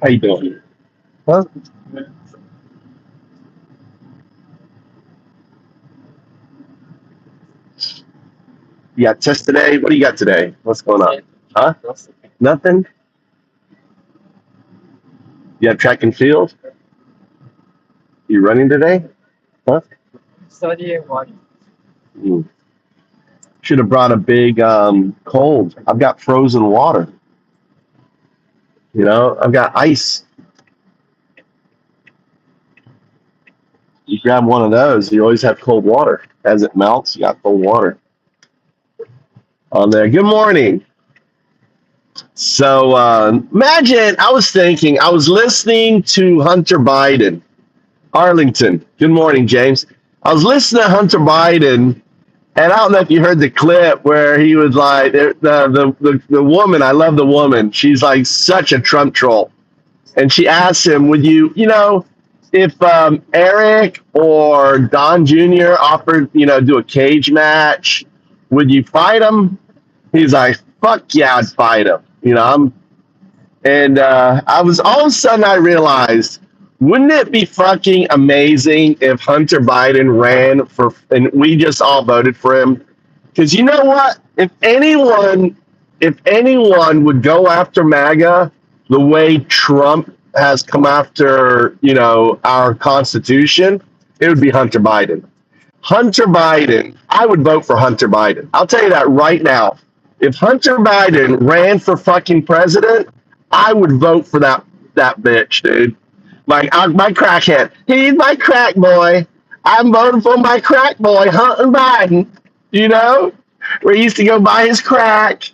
How you doing? Huh? You got test today? What do you got today? What's going on? Huh? Nothing? You have track and field? You running today? Huh? Mm. Should have brought a big cold. I've got frozen water. You know, I've got ice. You grab one of those, you always have cold water. As it melts, you got cold water on there. Good morning. So imagine, I was thinking, I was listening to Hunter Biden, Arlington. Good morning, James. I was listening to Hunter Biden, and I don't know if you heard the clip where he was like, the woman, I love the woman. She's like such a Trump troll. And she asked him, would you, if Eric or Don Jr. offered, do a cage match, would you fight him? He's like, fuck yeah, I'd fight him. I was all of a sudden I realized, wouldn't it be fucking amazing if Hunter Biden ran for, and we just all voted for him? Because you know what? If anyone would go after MAGA the way Trump has come after, our Constitution, it would be Hunter Biden. Hunter Biden, I would vote for Hunter Biden. I'll tell you that right now. If Hunter Biden ran for fucking president, I would vote for that bitch, dude. My crackhead. He's my crack boy. I'm voting for my crack boy, Hunter Biden. Where he used to go buy his crack.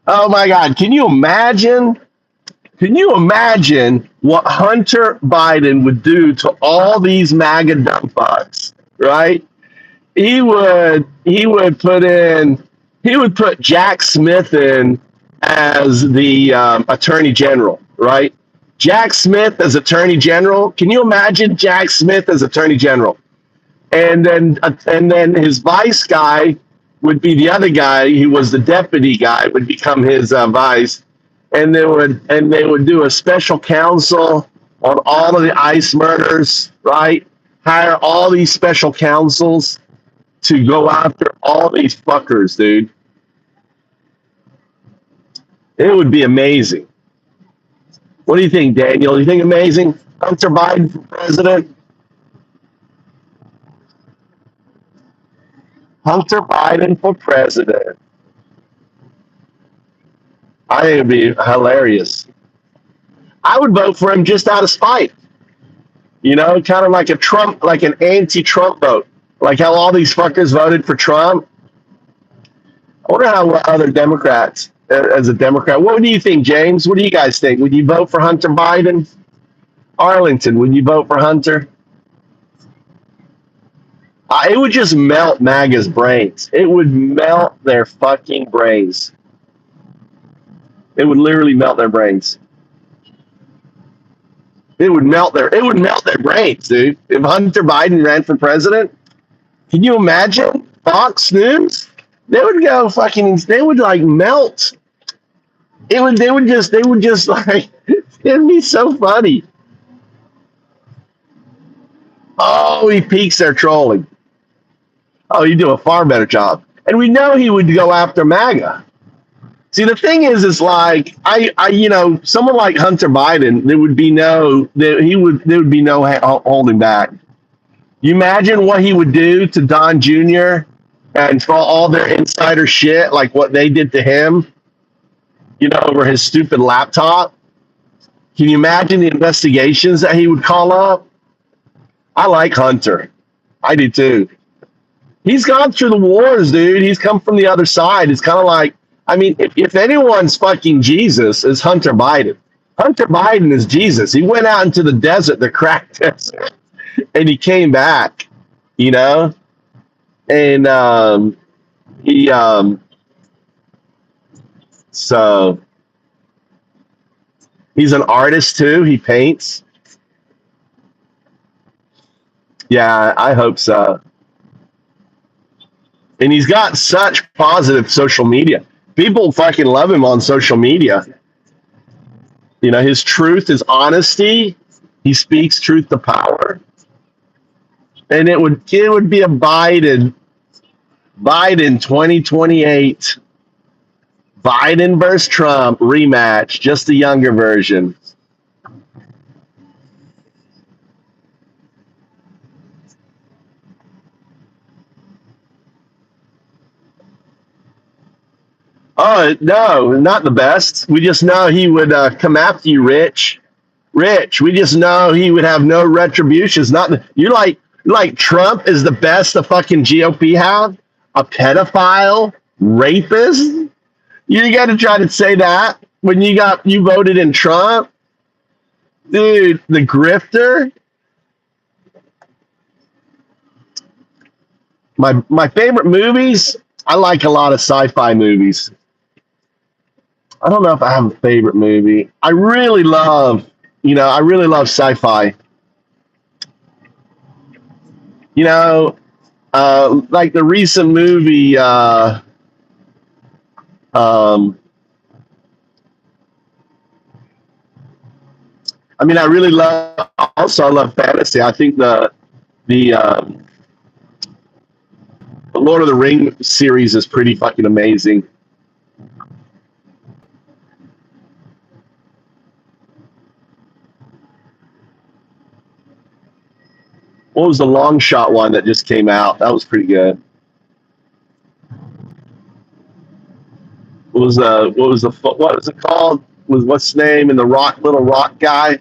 Oh my God. Can you imagine? Can you imagine what Hunter Biden would do to all these MAGA dumb fucks, right? He would put Jack Smith in as the attorney general, right? Jack Smith as attorney general. Can you imagine Jack Smith as attorney general? And then his vice guy would be the other guy. He was the deputy guy, would become his vice. And they would do a special counsel on all of the ICE murders, right? Hire all these special counsels to go after all these fuckers, dude. It would be amazing. What do you think, Daniel? You think amazing? Hunter Biden for president? Hunter Biden for president. I think it'd be hilarious. I would vote for him just out of spite. Kind of like a Trump, like an anti-Trump vote. Like how all these fuckers voted for Trump. I wonder how other Democrats, as a Democrat, what do you think, James? What do you guys think? Would you vote for Hunter Biden? Arlington, would you vote for Hunter? It would just melt MAGA's brains. It would melt their fucking brains. It would literally melt their brains. It would melt their brains, dude. If Hunter Biden ran for president, can you imagine? Fox News? They would go fucking, they would like melt. They would just like, it'd be so funny. Oh, he peaks their trolling. Oh, you do a far better job. And we know he would go after MAGA. See, the thing is like someone like Hunter Biden, there would be no holding back. You imagine what he would do to Don Jr. and for all their insider shit, like what they did to him, over his stupid laptop. Can you imagine the investigations that he would call up? I like Hunter. I do too. He's gone through the wars, dude. He's come from the other side. It's kind of like, if anyone's fucking Jesus, it's Hunter Biden. Hunter Biden is Jesus. He went out into the desert, the crack desert, and he came back, and so he's an artist too. He paints. Yeah, I hope so. And he's got such positive social media. People fucking love him on social media. You know, his truth is honesty. He speaks truth to power. And it would be a Biden 2028. Biden versus Trump rematch, just a younger version. Oh, no, not the best. We just know he would come after you, Rich. Rich, we just know he would have no retributions. Not you like Trump is the best the fucking GOP have? A pedophile, rapist? You got to try to say that when you voted in Trump, dude. The grifter. My favorite movies. I like a lot of sci-fi movies. I don't know if I have a favorite movie. I really love sci-fi. You know, like the recent movie. I mean, I really love. Also, I love fantasy. I think the Lord of the Rings series is pretty fucking amazing. What was the long shot one that just came out? That was pretty good. What was it called? What's his name? And the little rock guy.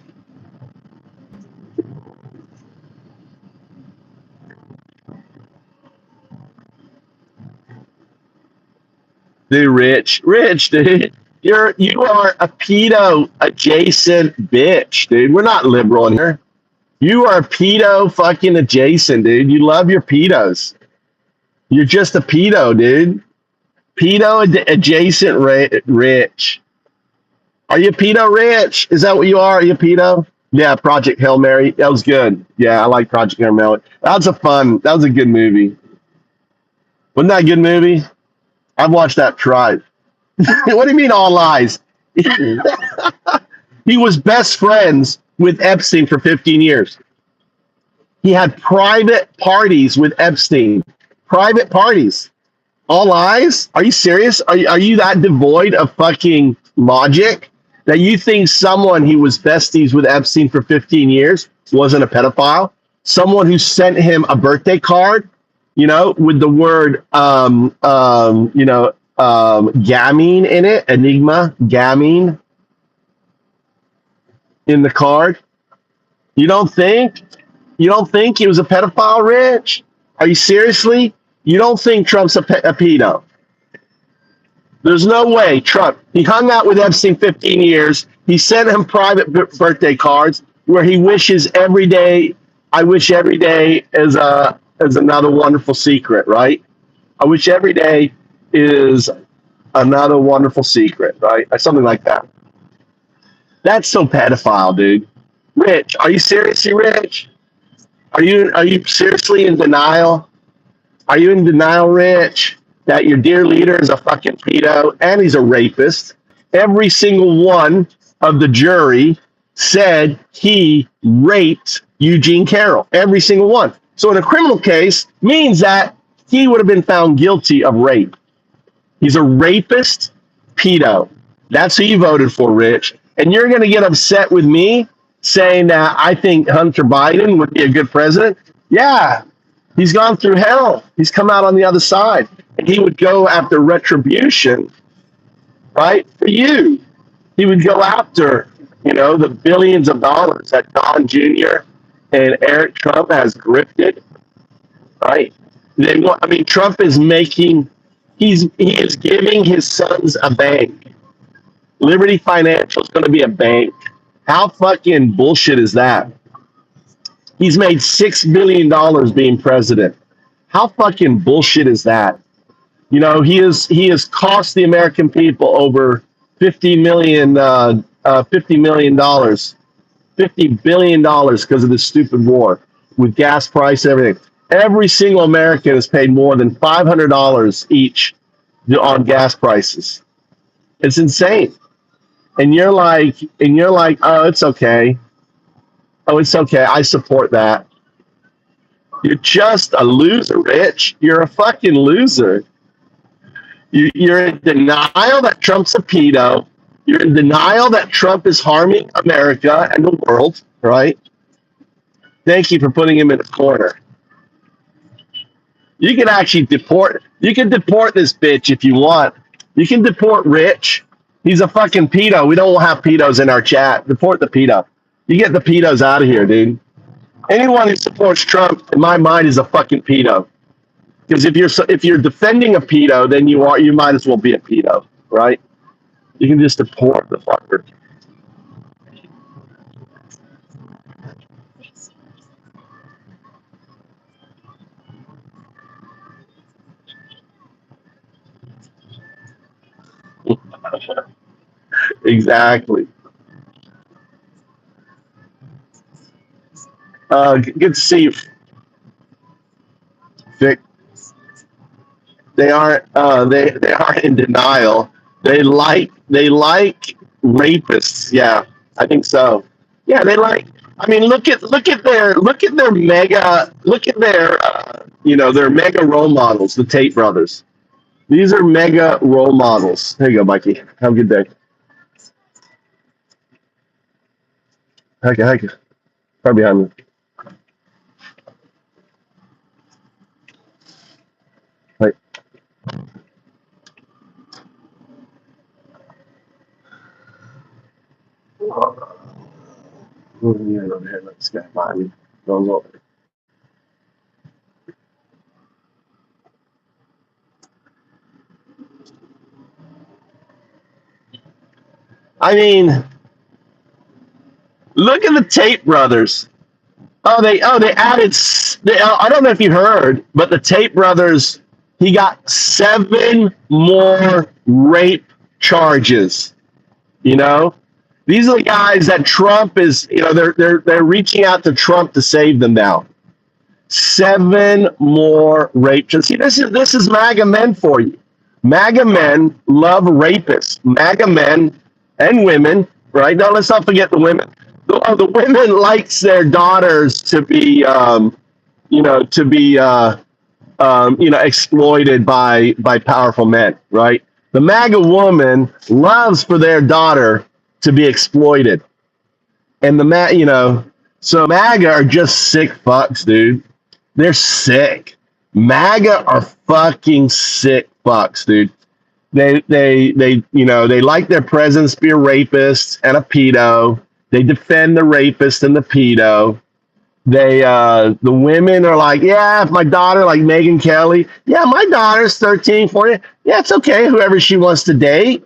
Dude, Rich, dude. You are a pedo adjacent bitch, dude. We're not liberal in here. You are pedo fucking adjacent, dude. You love your pedos. You're just a pedo, dude. Pedo adjacent Rich. Are you pedo Rich? Is that what you are? Are you pedo? Yeah, Project Hail Mary. That was good. Yeah, I like Project Hail Mary. That was a good movie. Wasn't that a good movie? I've watched that twice. What do you mean all lies? He was best friends with Epstein for 15 years. He had private parties with Epstein. Private parties. All lies? Are you serious? Are you that devoid of fucking logic that you think someone who was besties with Epstein for 15 years wasn't a pedophile? Someone who sent him a birthday card, with the word, gamine in it, enigma, gamine in the card. You don't think he was a pedophile, Rich? Are you seriously? You don't think Trump's a pedo? There's no way. Trump, he hung out with Epstein 15 years. He sent him private birthday cards where he wishes every day, I wish every day is another wonderful secret, right? I wish every day is another wonderful secret, right? Or something like that. That's so pedophile, dude. Rich, are you seriously Rich? Are you seriously in denial? Are you in denial, Rich, that your dear leader is a fucking pedo and he's a rapist? Every single one of the jury said he raped Eugene Carroll. Every single one. So in a criminal case means that he would have been found guilty of rape. He's a rapist, pedo. That's who you voted for, Rich. And you're going to get upset with me saying that I think Hunter Biden would be a good president? Yeah. He's gone through hell. He's come out on the other side. And he would go after retribution, right, for you. He would go after, the billions of dollars that Don Jr. and Eric Trump has grifted, right? Trump is he is giving his sons a bank. Liberty Financial is going to be a bank. How fucking bullshit is that? He's made $6 billion being president. How fucking bullshit is that? He has cost the American people over $50 billion because of this stupid war with gas price, everything. Every single American has paid more than $500 each on gas prices. It's insane. and you're like, oh, it's okay. Oh, it's okay. I support that. You're just a loser, Rich. You're a fucking loser. You're in denial that Trump's a pedo. You're in denial that Trump is harming America and the world, right? Thank you for putting him in a corner. You can actually deport. You can deport this bitch if you want. You can deport Rich. He's a fucking pedo. We don't have pedos in our chat. Deport the pedo. You get the pedos out of here, dude. Anyone who supports Trump, in my mind, is a fucking pedo. Because if you're defending a pedo, then you might as well be a pedo, right? You can just deport the fucker. Exactly. Good to see you, Vic. They aren't. They aren't in denial. They like rapists. Yeah, I think so. Yeah, they like. I mean, look at their mega. Look at their their mega role models, the Tate brothers. These are mega role models. There you go, Mikey. Have a good day. Heck, right behind me. Like, moving in over here. Let's get behind me. Goes over. I mean, look at the Tate brothers. They added. I don't know if you heard, but the Tate brothers. He got 7 more rape charges. You know, these are the guys that Trump is. They're reaching out to Trump to save them now. 7 more rape charges. See, this is MAGA men for you. MAGA men love rapists. MAGA men and women, right? Now let's not forget the women. The women likes their daughters to be, to be, exploited by powerful men, right? The MAGA woman loves for their daughter to be exploited, and so MAGA are just sick fucks, dude. They're sick. MAGA are fucking sick fucks, dude. They like their presidents to be a rapist and a pedo. They defend the rapist and the pedo. The women are like, yeah, if my daughter, like Megyn Kelly, yeah, my daughter's 13, 14. Yeah, it's okay. Whoever she wants to date.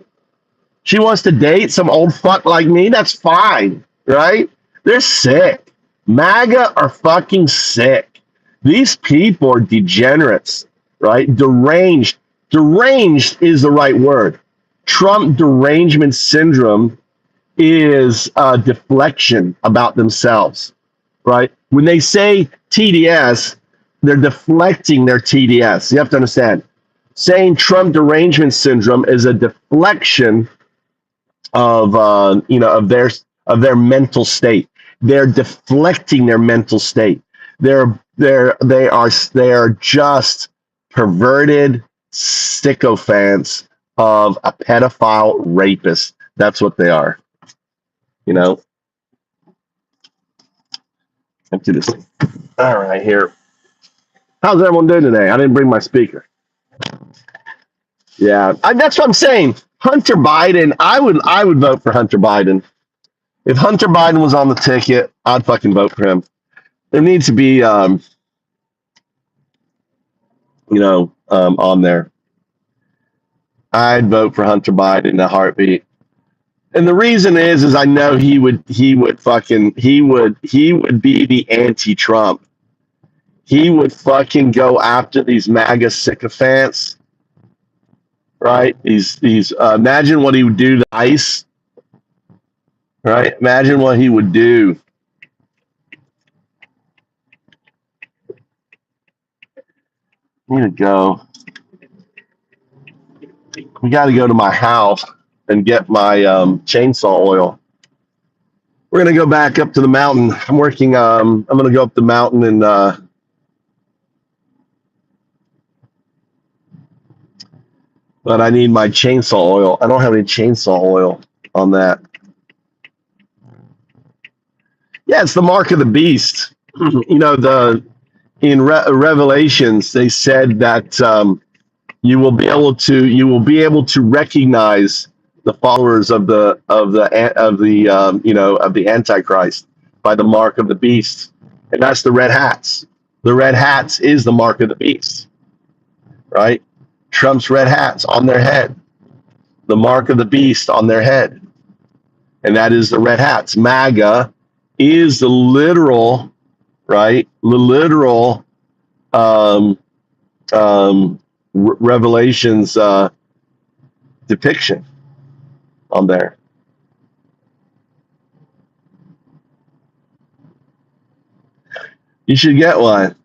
She wants to date some old fuck like me. That's fine, right? They're sick. MAGA are fucking sick. These people are degenerates, right? Deranged. Deranged is the right word. Trump derangement syndrome is a deflection about themselves, right? When they say TDS, they're deflecting their TDS. You have to understand. Saying Trump derangement syndrome is a deflection of of their mental state. They're deflecting their mental state. They are just perverted sycophants of a pedophile rapist. That's what they are. You know. Empty this thing. All right, here. How's everyone doing today? I didn't bring my speaker. Yeah, that's what I'm saying. Hunter Biden. I would vote for Hunter Biden. If Hunter Biden was on the ticket, I'd fucking vote for him. There needs to be, on there. I'd vote for Hunter Biden in a heartbeat. And the reason is I know he would be the anti-Trump. He would fucking go after these MAGA sycophants, right? These imagine what he would do to ICE, right? Imagine what he would do. I need to go. We got to go to my house. and get my chainsaw oil. We're gonna go back up to the mountain. I'm working. I'm gonna go up the mountain and but I need my chainsaw oil. I don't have any chainsaw oil on that. Yeah, it's the mark of the beast. You know, in Revelations they said that you will be able to recognize the followers of the Antichrist by the mark of the beast, and that's the red hats. The red hats is the mark of the beast, right? Trump's red hats on their head, the mark of the beast on their head, and that is the red hats. MAGA is the literal, right? The literal Revelations depiction on there. You should get one.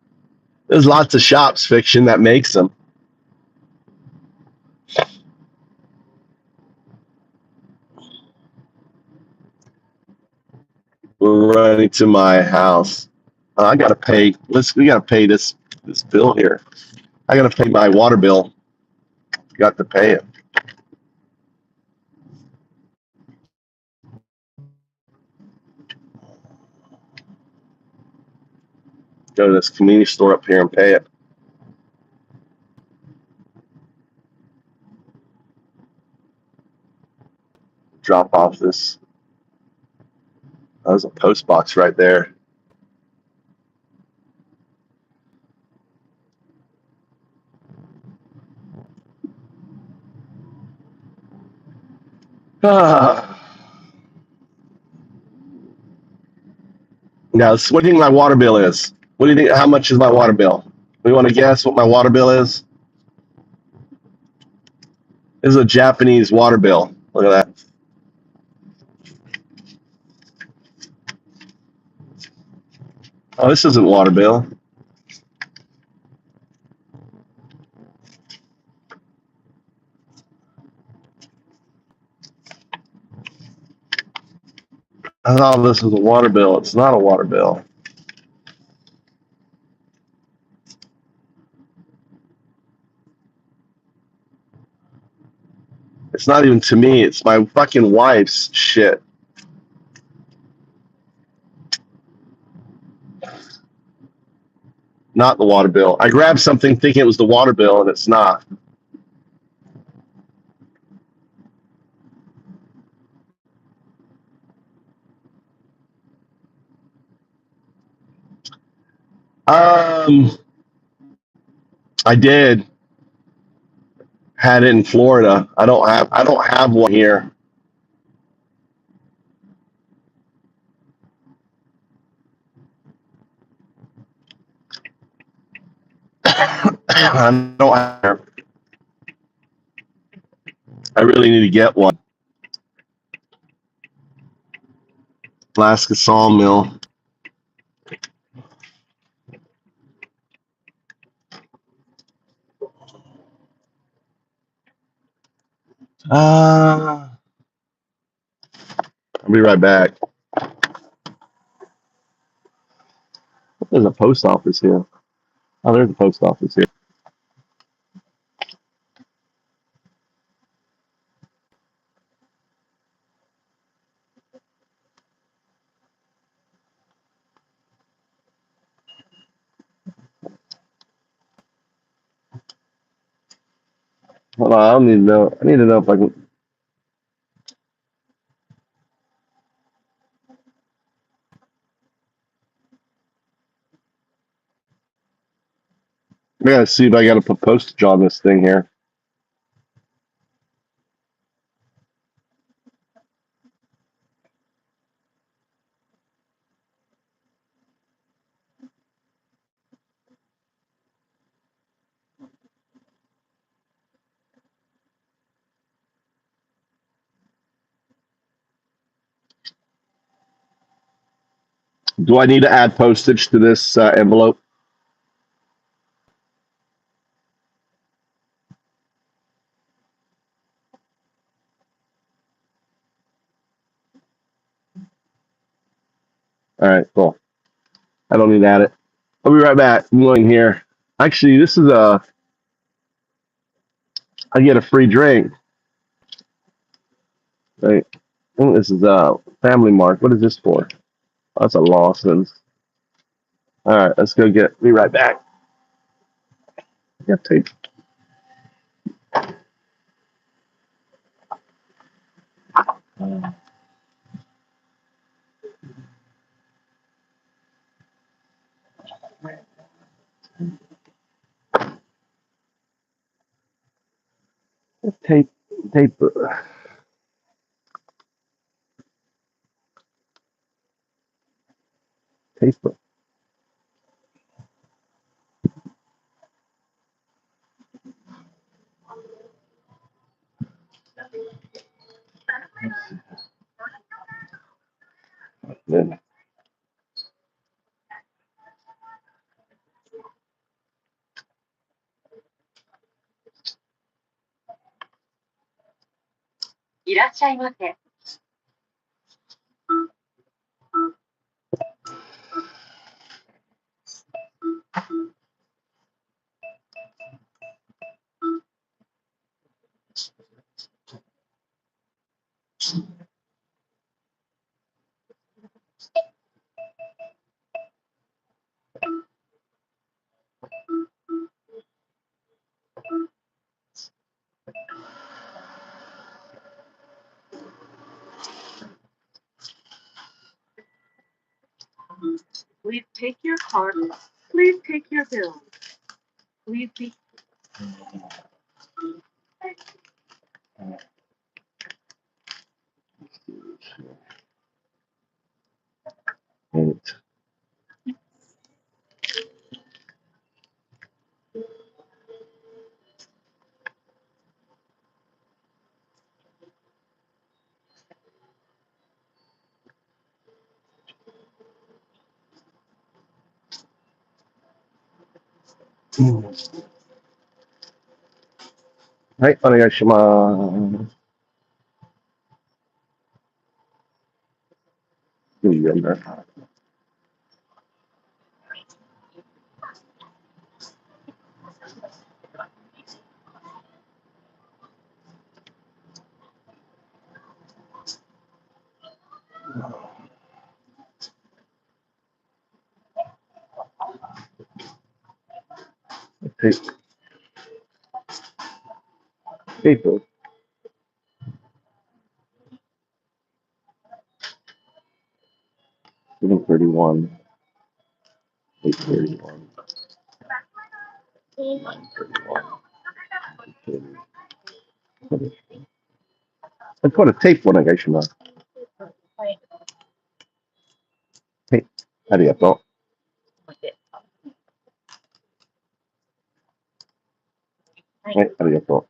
There's lots of shops, Fiction, that makes them. We're running to my house. I gotta pay. We gotta pay this bill here. I gotta pay my water bill. Got to pay it. Go to this convenience store up here and pay it. Drop off this. There's a post box right there. Now, what do you think my water bill is? What do you think? How much is my water bill? We want to guess what my water bill is? This is a Japanese water bill. Look at that. Oh, this isn't water bill. I thought this was a water bill. It's not a water bill. It's not even to me. It's my fucking wife's shit. Not the water bill. I grabbed something thinking it was the water bill, and it's not. I did. Had it in Florida. I don't have one here. I don't have. I really need to get one. Alaska Sawmill. I'll be right back. There's a post office here. Oh, there's a post office here. Hold on, I don't need to know. I need to know if I can. I gotta see if I gotta put postage on this thing here. Do I need to add postage to this envelope? All right, cool. I don't need to add it. I'll be right back. I'm going here. Actually, this is I get a free drink. Right. I think this is Family Mart. What is this for? Oh, that's a Lawson's. All right, let's go get. Be right back. Yeah, tape. Tape. Tape. Tape. Then eight. Right. Onegaishimasu. Tape. Paper. 731. 831. 931. I put a tape one again. Tape. ありがとう。はい、ありがと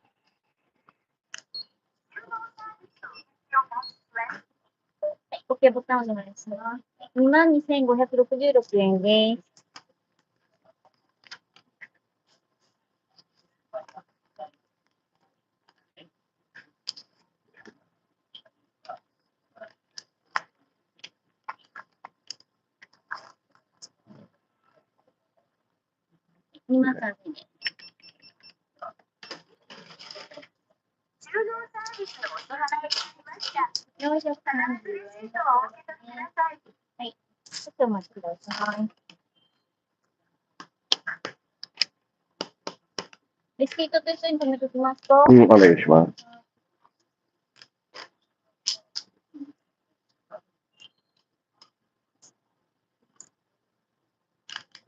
OK ボタンお願いします。22,566円です。今さんに。430円。はい。ちょっとお待ちください。レシートと一緒に止めておきますと。う。お願いします。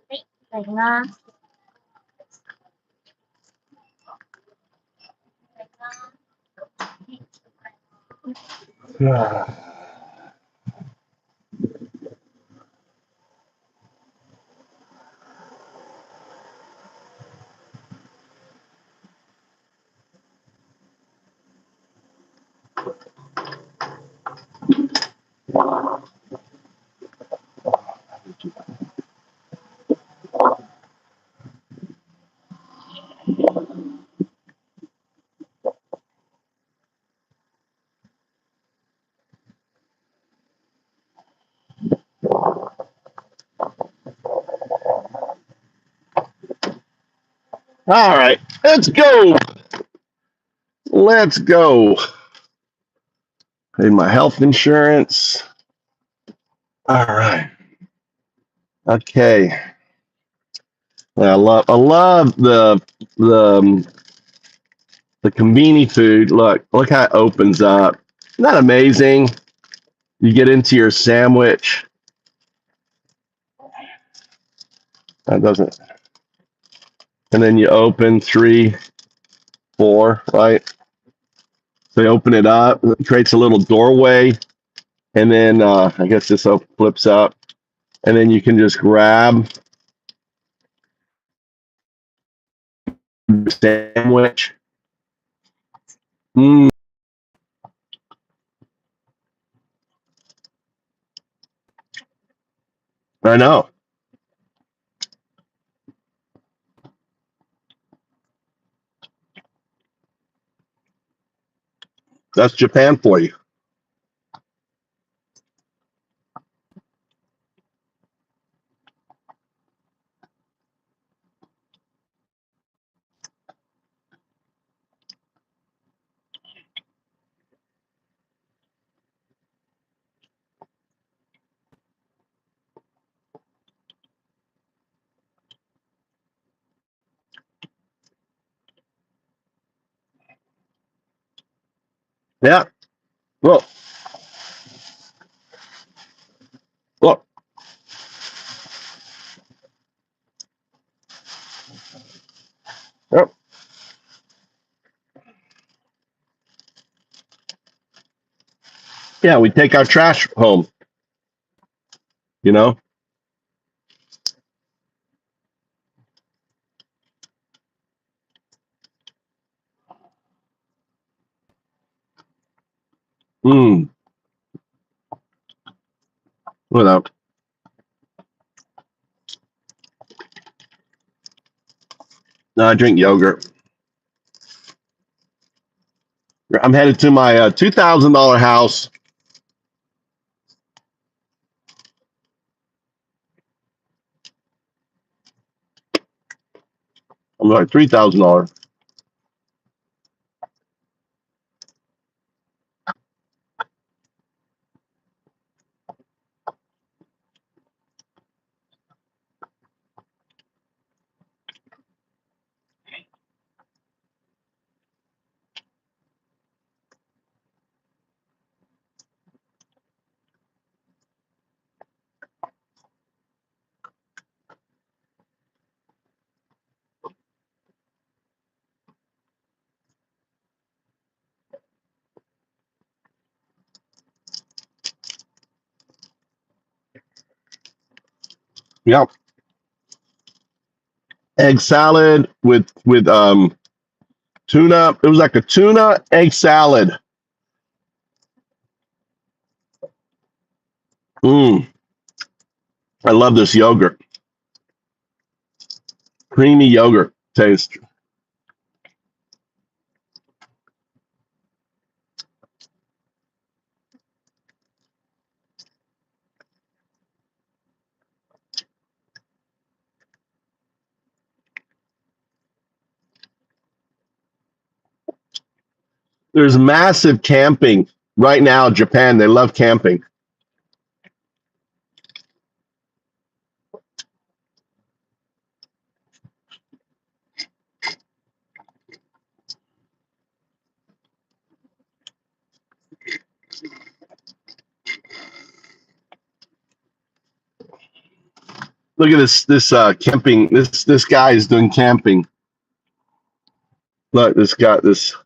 はい、いただきます。All right, let's go. Let's go. Paid my health insurance. All right. Okay. I love the the conveni food. Look how it opens up. Isn't that amazing? You get into your sandwich. That doesn't. And then you open 3, 4, right? So you open it up. It creates a little doorway, and then I guess this flips up, and then you can just grab the sandwich. Mm, I know. That's Japan for you. Yeah. Look. Look. Yep. Yeah, we take our trash home. You know. Mm. Without. No, I drink yogurt. I'm headed to my $2,000 house. I'm like $3,000. Yep. Egg salad with tuna. It was like a tuna egg salad. Mm. I love this yogurt. Creamy yogurt taste. There's massive camping right now in Japan. They love camping. Look at this camping. This guy is doing camping. Look, this got this.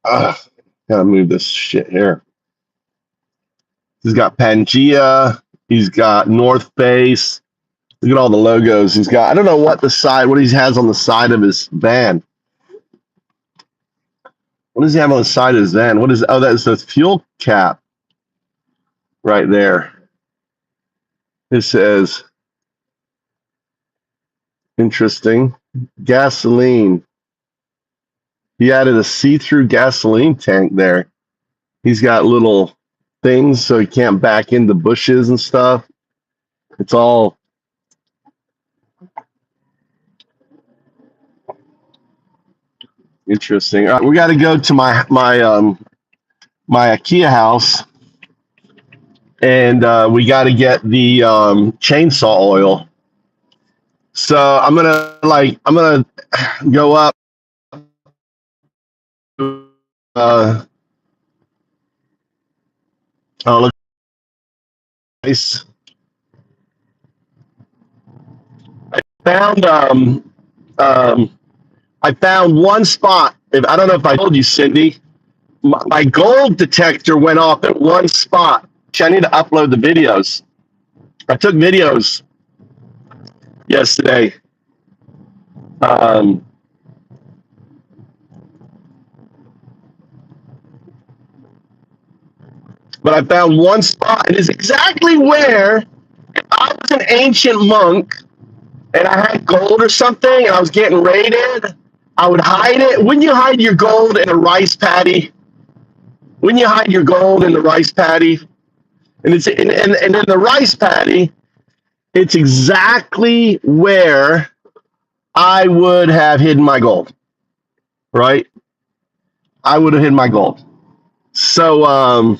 Gotta move this shit here. He's got Pangea. He's got North Face. Look at all the logos he's got. I don't know what he has on the side of his van. What does he have on the side of his van? What is? Oh, that's the fuel cap right there. It says, interesting, gasoline. He added a see-through gasoline tank there. He's got little things so he can't back into bushes and stuff. It's all Interesting. All right, we got to go to my IKEA house, and we got to get the chainsaw oil. So I'm gonna go up. Uh, oh, look, nice. Found um, I found one spot. If I don't know if I told you, Cindy, my gold detector went off at one spot. I need to upload the videos. I took videos yesterday. Um, but I found one spot, and it's exactly where I was an ancient monk and I had gold or something and I was getting raided. I would hide it. Wouldn't you hide your gold in a rice paddy? Wouldn't you hide your gold in the rice paddy? And and in the rice paddy, it's exactly where I would have hidden my gold, right? I would have hidden my gold. So,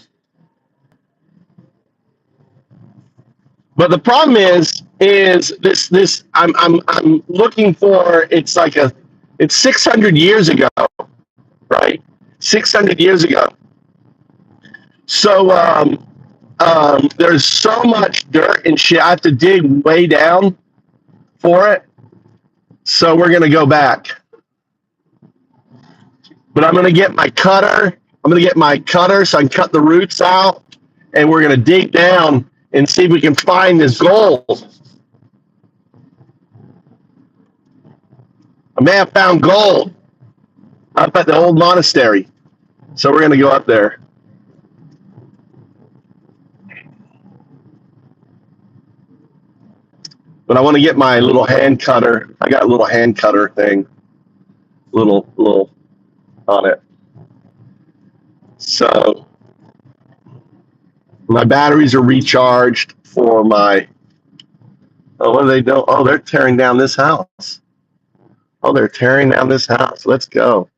but the problem is this I'm looking for. It's 600 years ago, right? 600 years ago. So there's so much dirt and shit. I have to dig way down for it. So we're gonna go back. But I'm gonna get my cutter. I'm gonna get my cutter so I can cut the roots out, and we're gonna dig down and see if we can find this gold. I may have found gold up at the old monastery. So we're gonna go up there. But I want to get my little hand cutter. I got a little hand cutter thing, little on it. So my batteries are recharged for my. Oh, what are they doing? Oh, they're tearing down this house. Oh, they're tearing down this house. Let's go.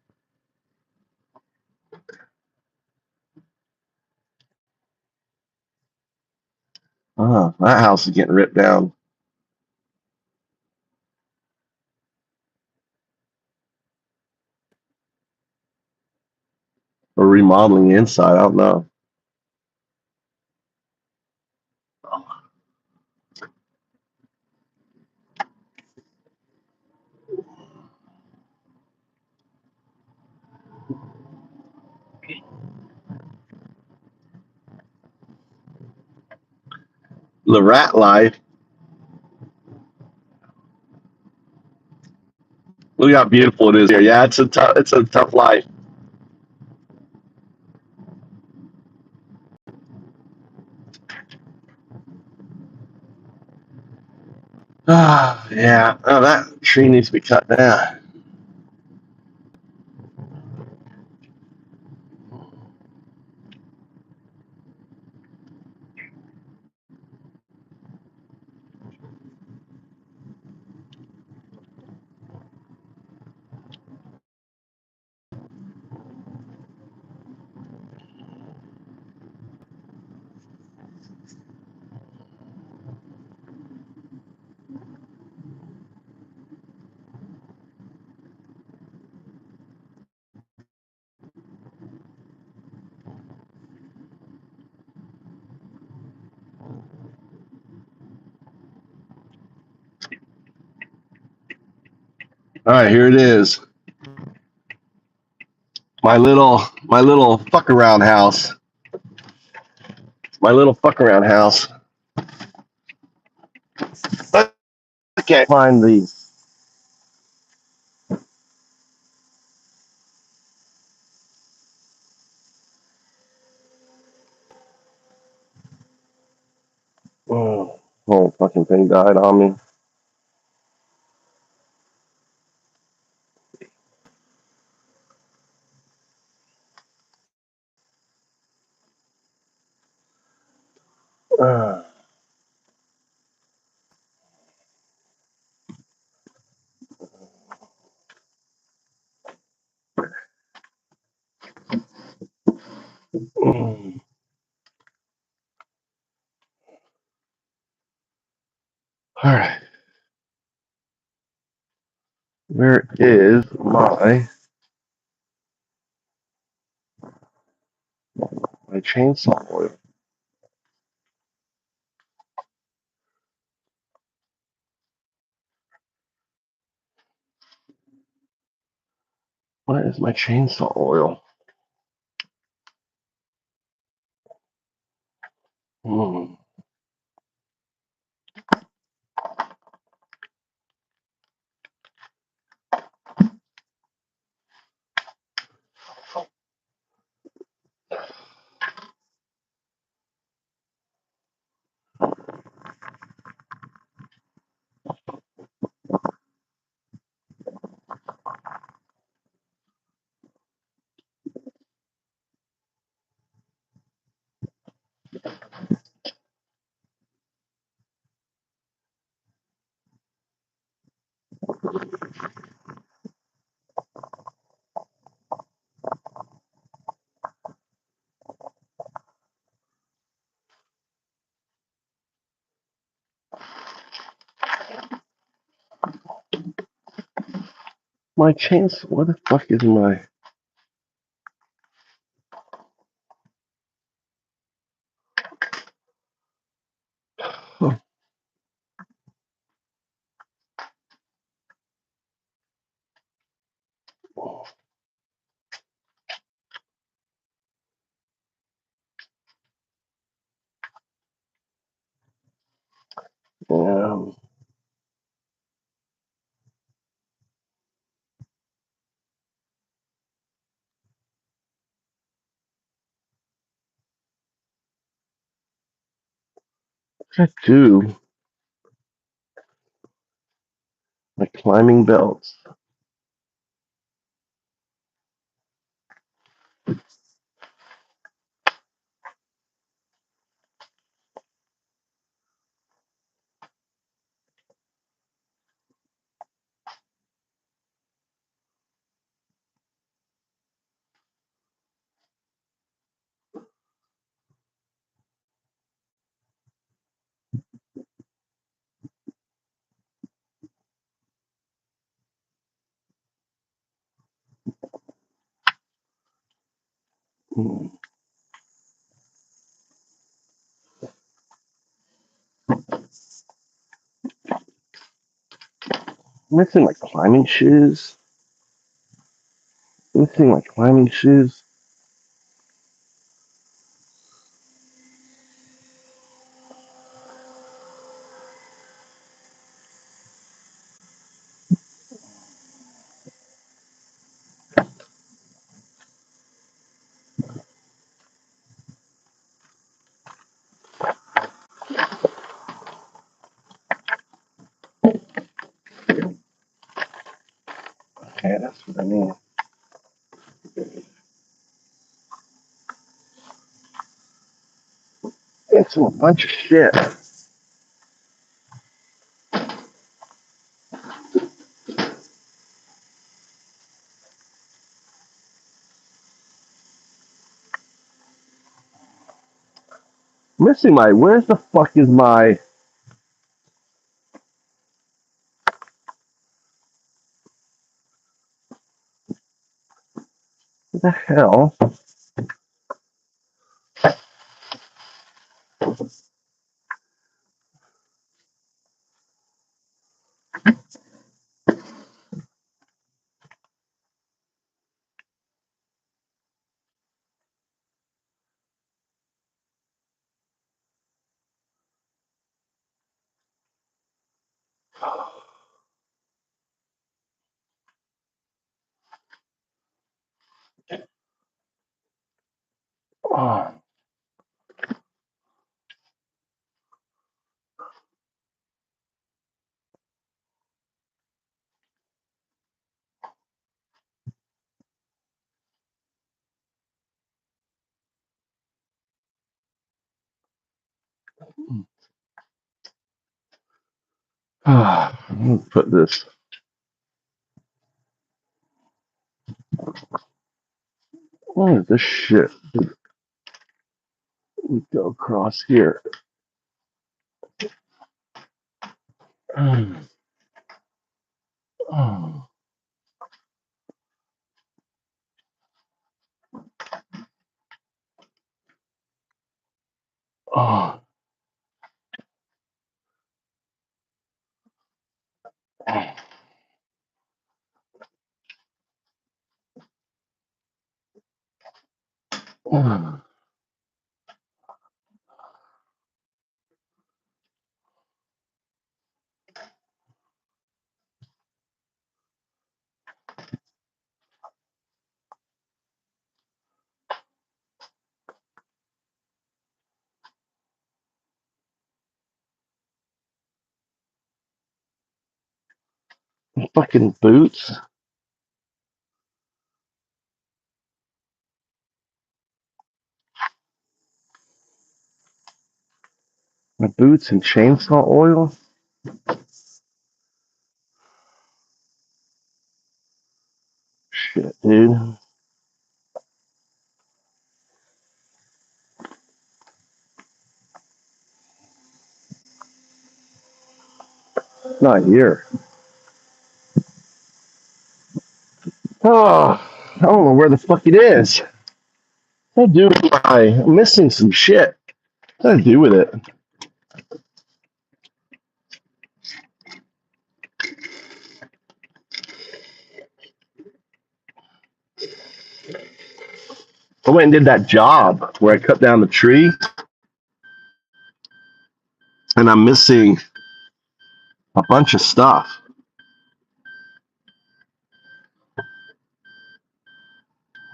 Oh, that house is getting ripped down. Or remodeling the inside. I don't know. The rat life. Look how beautiful it is here. Yeah, it's a tough life. Ah, yeah. Oh, that tree needs to be cut down. All right, here it is. My little fuck around house. My little fuck around house. I can't find the. Oh, whole fucking thing died on me. Uh, All right. Where is my chainsaw oil? What is my chainsaw oil? Hmm. My chainsaw. What the fuck is my? Oh, what did I do? My climbing belts. Hmm. Missing my climbing shoes. Missing my climbing shoes. Okay, that's what I mean. It's a bunch of shit. Missing my. Where's the fuck is my? What the hell? Oh. I'm gonna put this. What is this shit? me go across here. Oh. Oh. Oh. Oh. Fucking boots. My boots and chainsaw oil. Shit, dude. It's not here. Oh, I don't know where the fuck it is. What do I do with I'm missing some shit. What do I do with it? I went and did that job where I cut down the tree, and I'm missing a bunch of stuff.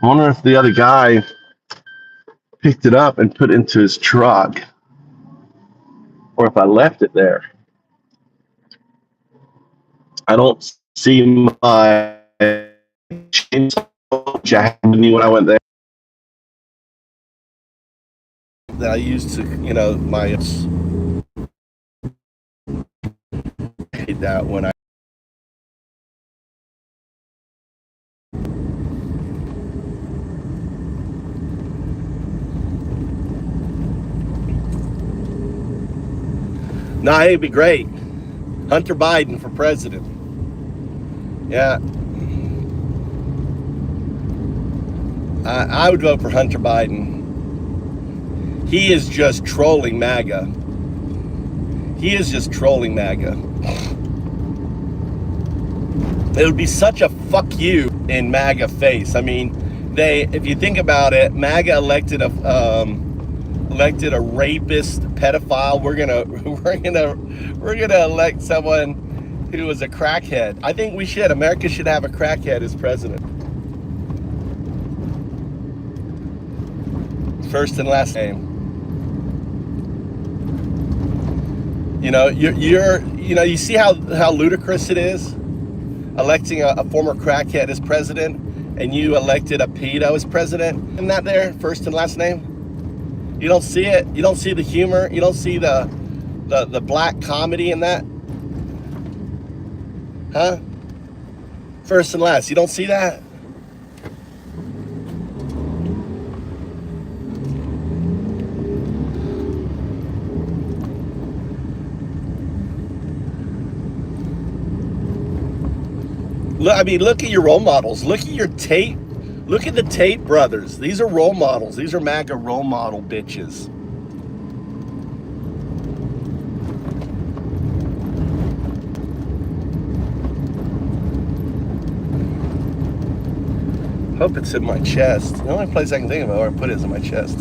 I wonder if the other guy picked it up and put it into his truck, or if I left it there. I don't see my chainsaw, which I had with me when I went there. That I used to, my that when I. Nah, it'd be great. Hunter Biden for president. Yeah. I would vote for Hunter Biden. He is just trolling MAGA. He is just trolling MAGA. It would be such a fuck you in MAGA face. I mean, if you think about it, MAGA elected a rapist, pedophile. We're gonna elect someone who was a crackhead. I think America should have a crackhead as president. First and last name. You see how ludicrous it is electing a former crackhead as president, and you elected a pedo as president. Isn't that there, first and last name? You don't see it. You don't see the humor. You don't see the black comedy in that, huh? First and last. You don't see that. Look at your role models. Look at your Tate. Look at the Tate brothers. These are role models. These are MAGA role model bitches. Hope it's in my chest. The only place I can think of where I put it is in my chest.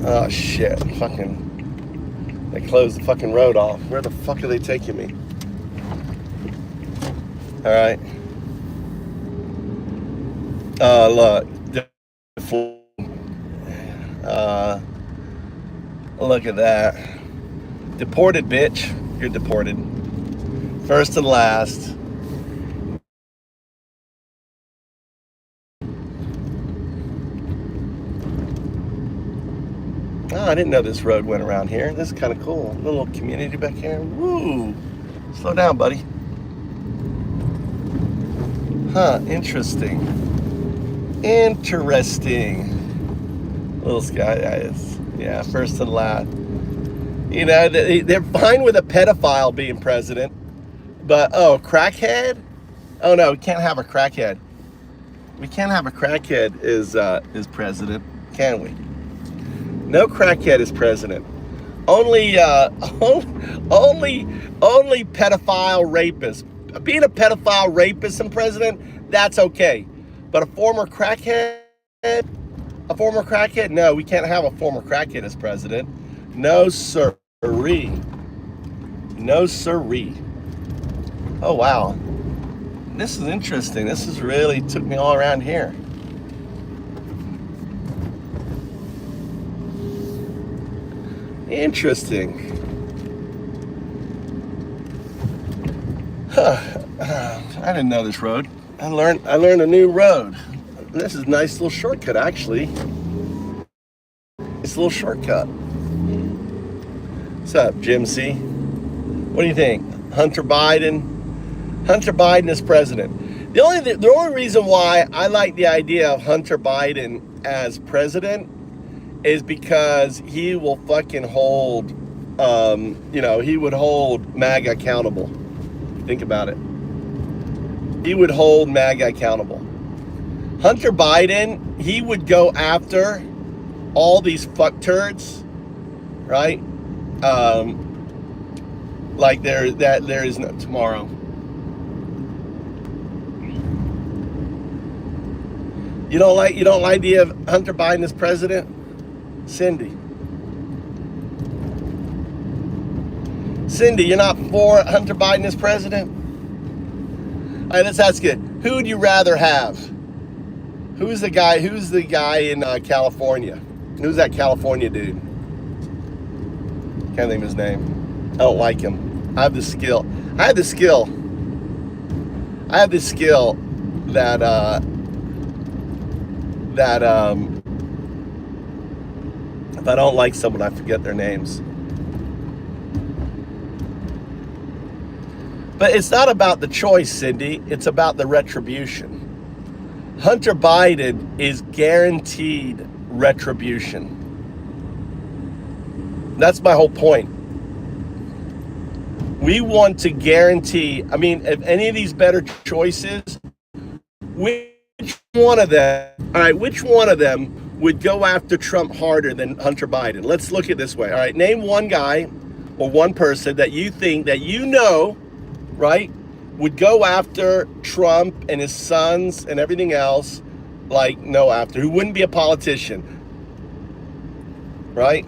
Oh shit, they closed the fucking road off. Where the fuck are they taking me? Alright. Look at that. Deported, bitch. You're deported. First and last. Oh, I didn't know this road went around here. This is kind of cool. A little community back here. Woo! Slow down, buddy. Huh, interesting. Interesting. Little guy is, yeah, first and last. You know, they're fine with a pedophile being president, but oh, crackhead? Oh no, we can't have a crackhead. We can't have a crackhead is president, can we? No crackhead is president. Only only pedophile rapist. Being a pedophile rapist and president, that's okay. But a former crackhead, no, we can't have a former crackhead as president. No sirree. No sirree. Oh wow. This is interesting. This is really took me all around here. Interesting. Huh. I didn't know this road. I learned a new road. This is a nice little shortcut, actually. It's a little shortcut. What's up, Jim C? What do you think? Hunter Biden is president. The only reason why I like the idea of Hunter Biden as president is because he will fucking hold, he would hold MAGA accountable. Think about it. He would hold MAGA accountable. Hunter Biden, he would go after all these fuck turds, right? Like there is no tomorrow. You don't like the idea of Hunter Biden as president? Cindy, you're not for Hunter Biden as president? All right, let's ask it. Who would you rather have? Who's the guy in California? Who's that California dude? Can't think of his name. I don't like him. I have the skill that if I don't like someone, I forget their names. But it's not about the choice, Cindy. It's about the retribution. Hunter Biden is guaranteed retribution. That's my whole point. We want to guarantee, if any of these better choices, which one of them would go after Trump harder than Hunter Biden? Let's look at it this way. All right, name one guy or one person that you think that right, would go after Trump and his sons and everything else, who wouldn't be a politician, right?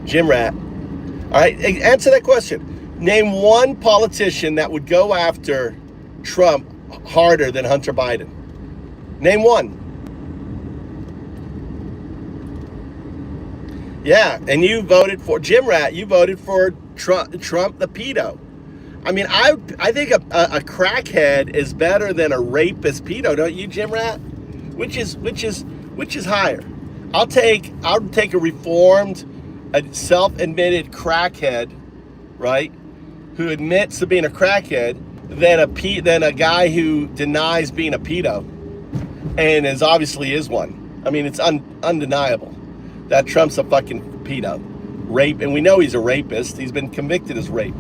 Jim Rat. All right, answer that question. Name one politician that would go after Trump harder than Hunter Biden. Name one. Yeah, and you voted for Jim Rat. You voted for Trump the pedo. I think a crackhead is better than a rapist pedo, don't you, Jim Rat? Which is higher? I'll take a reformed, a self-admitted crackhead, right, who admits to being a crackhead, than a guy who denies being a pedo, and obviously is one. It's undeniable that Trump's a fucking pedo, rape, and we know he's a rapist. He's been convicted as rape.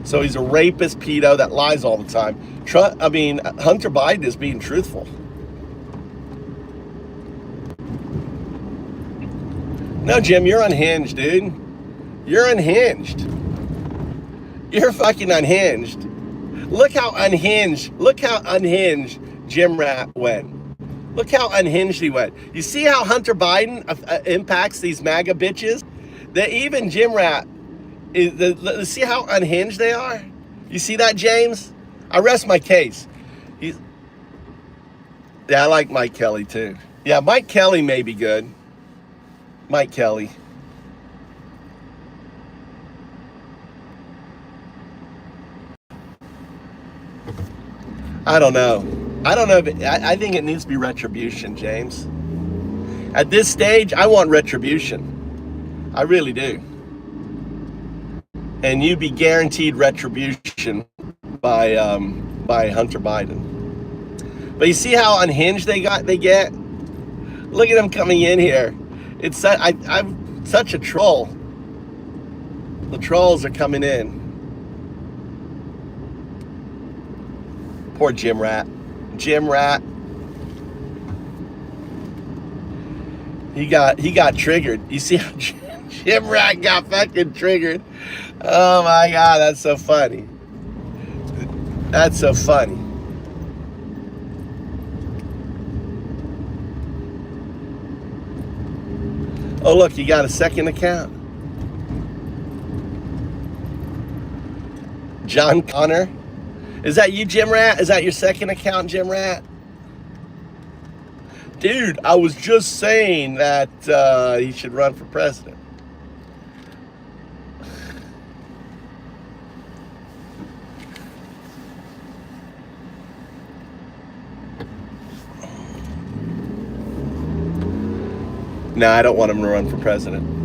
So he's a rapist pedo that lies all the time. Hunter Biden is being truthful. No, Jim, you're unhinged, dude. You're unhinged. You're fucking unhinged. Look how unhinged Jim Rat went. Look how unhinged he went. You see how Hunter Biden impacts these MAGA bitches? That even Jim Rat, see how unhinged they are? You see that, James? I rest my case. Yeah, I like Mike Kelly too. Yeah, Mike Kelly may be good. Mike Kelly. I don't know. I think it needs to be retribution, James. At this stage, I want retribution. I really do. And you'd be guaranteed retribution by by Hunter Biden. But you see how unhinged they get? Look at them coming in here. I'm such a troll. The trolls are coming in. Poor Jim Rat. Jim Rat. He got triggered. You see how Jim Rat got fucking triggered? Oh my God, that's so funny. That's so funny. Oh look, you got a second account. John Connor. Is that you, Jim Rat? Is that your second account, Jim Rat? Dude, I was just saying that he should run for president. No, I don't want him to run for president.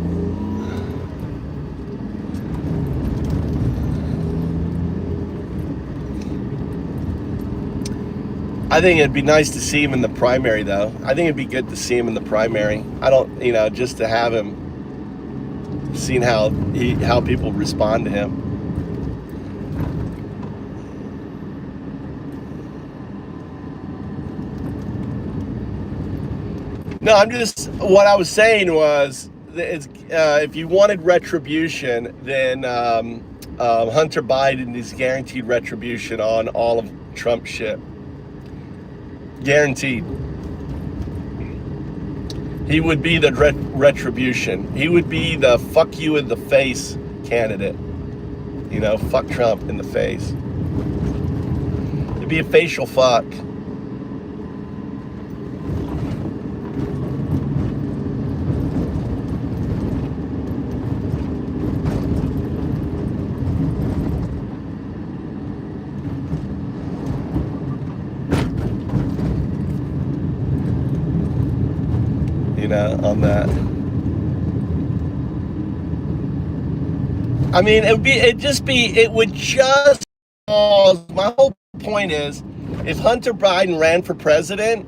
I think it'd be nice to see him in the primary, though. I think it'd be good to see him in the primary. I don't, just to have him, seeing how people respond to him. No, what I was saying was, if you wanted retribution, then Hunter Biden is guaranteed retribution on all of Trump's shit. Guaranteed. He would be the retribution. He would be the fuck you in the face candidate. Fuck Trump in the face. It'd be a facial fuck. On that. I mean, it would just cause, my whole point is, if Hunter Biden ran for president,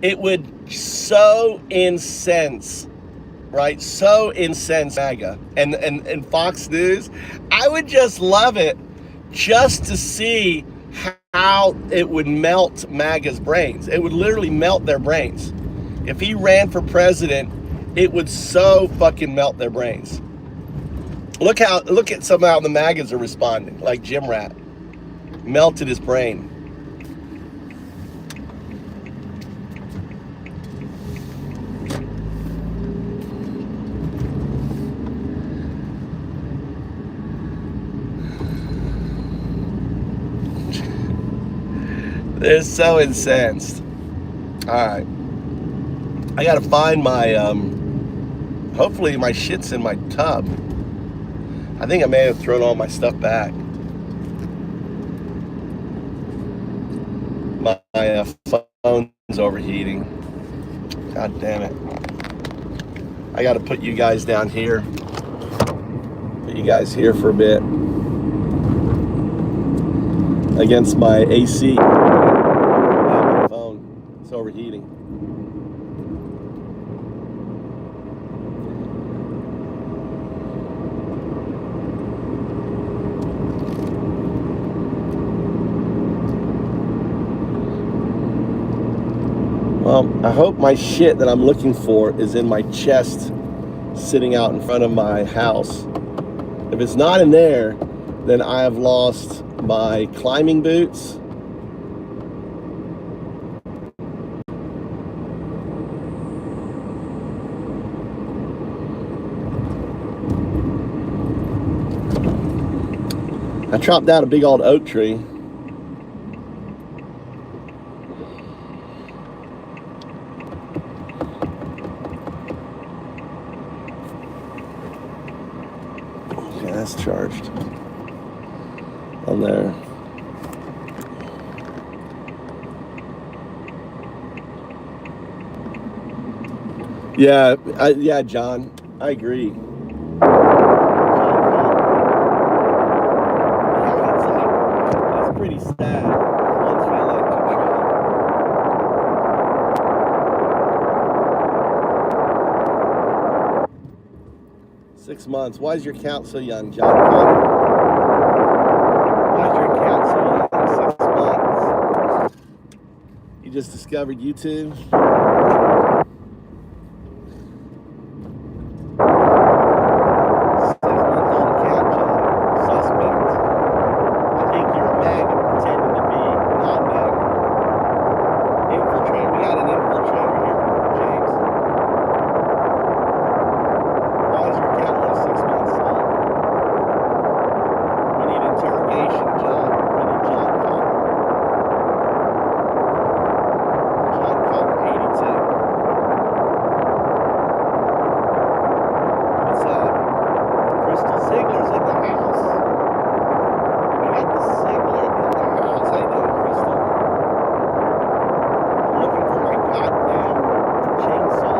it would so incense, right? So incense MAGA and Fox News. I would just love it just to see how it would melt MAGA's brains. It would literally melt their brains. If he ran for president, it would so fucking melt their brains. Look at somehow the MAGAs are responding, like Jim Rat. Melted his brain. They're so incensed. All right. I gotta find my, hopefully my shit's in my tub. I think I may have thrown all my stuff back. My phone's overheating. God damn it. I gotta put you guys down here. Put you guys here for a bit. Against my AC. My phone, it's overheating. Well, I hope my shit that I'm looking for is in my chest sitting out in front of my house. If it's not in there, then I have lost my climbing boots. I chopped down a big old oak tree. That's charged on there. Yeah, John, I agree. It's pretty sad. 6 months. Why is your account so young, John Connor? Why is your account so young? 6 months. You just discovered YouTube? 6-month-old account, John. Suspect. I think you're a MAGA pretending to be not MAGA. Infiltrator. We got an infiltrator here, James. Why is your account only 6 months old? We need interrogation, John. We need John Connor. John Connor, 82. What's up? Crystal Ziegler's in the house. We got the Ziegler in the house. How you doing, Crystal? I'm looking for my goddamn chainsaw.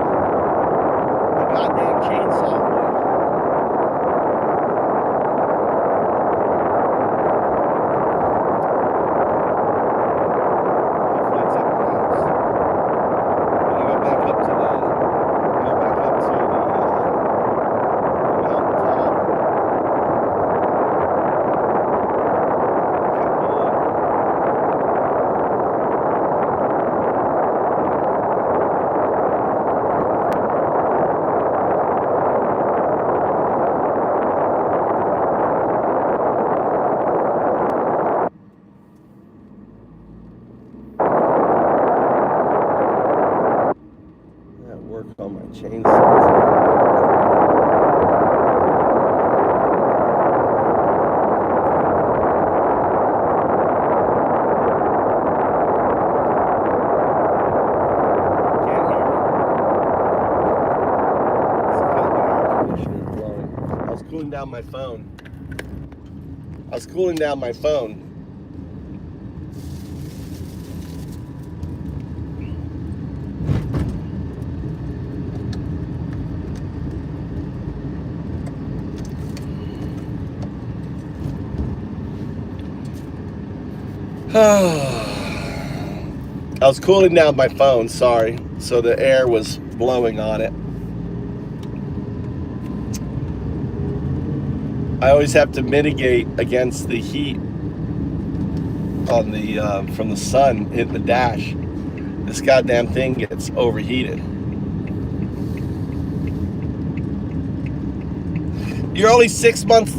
My goddamn chainsaw wheel. Hopefully it's at the house. I'm gonna go back up to the mountaintop. Yeah, work on my chainsaw. Can't hear me. It's because my air conditioner is blowing. I was cooling down my phone. I was cooling down my phone, sorry. So the air was blowing on it. I always have to mitigate against the heat on the from the sun hitting the dash. This goddamn thing gets overheated. You're only 6 months.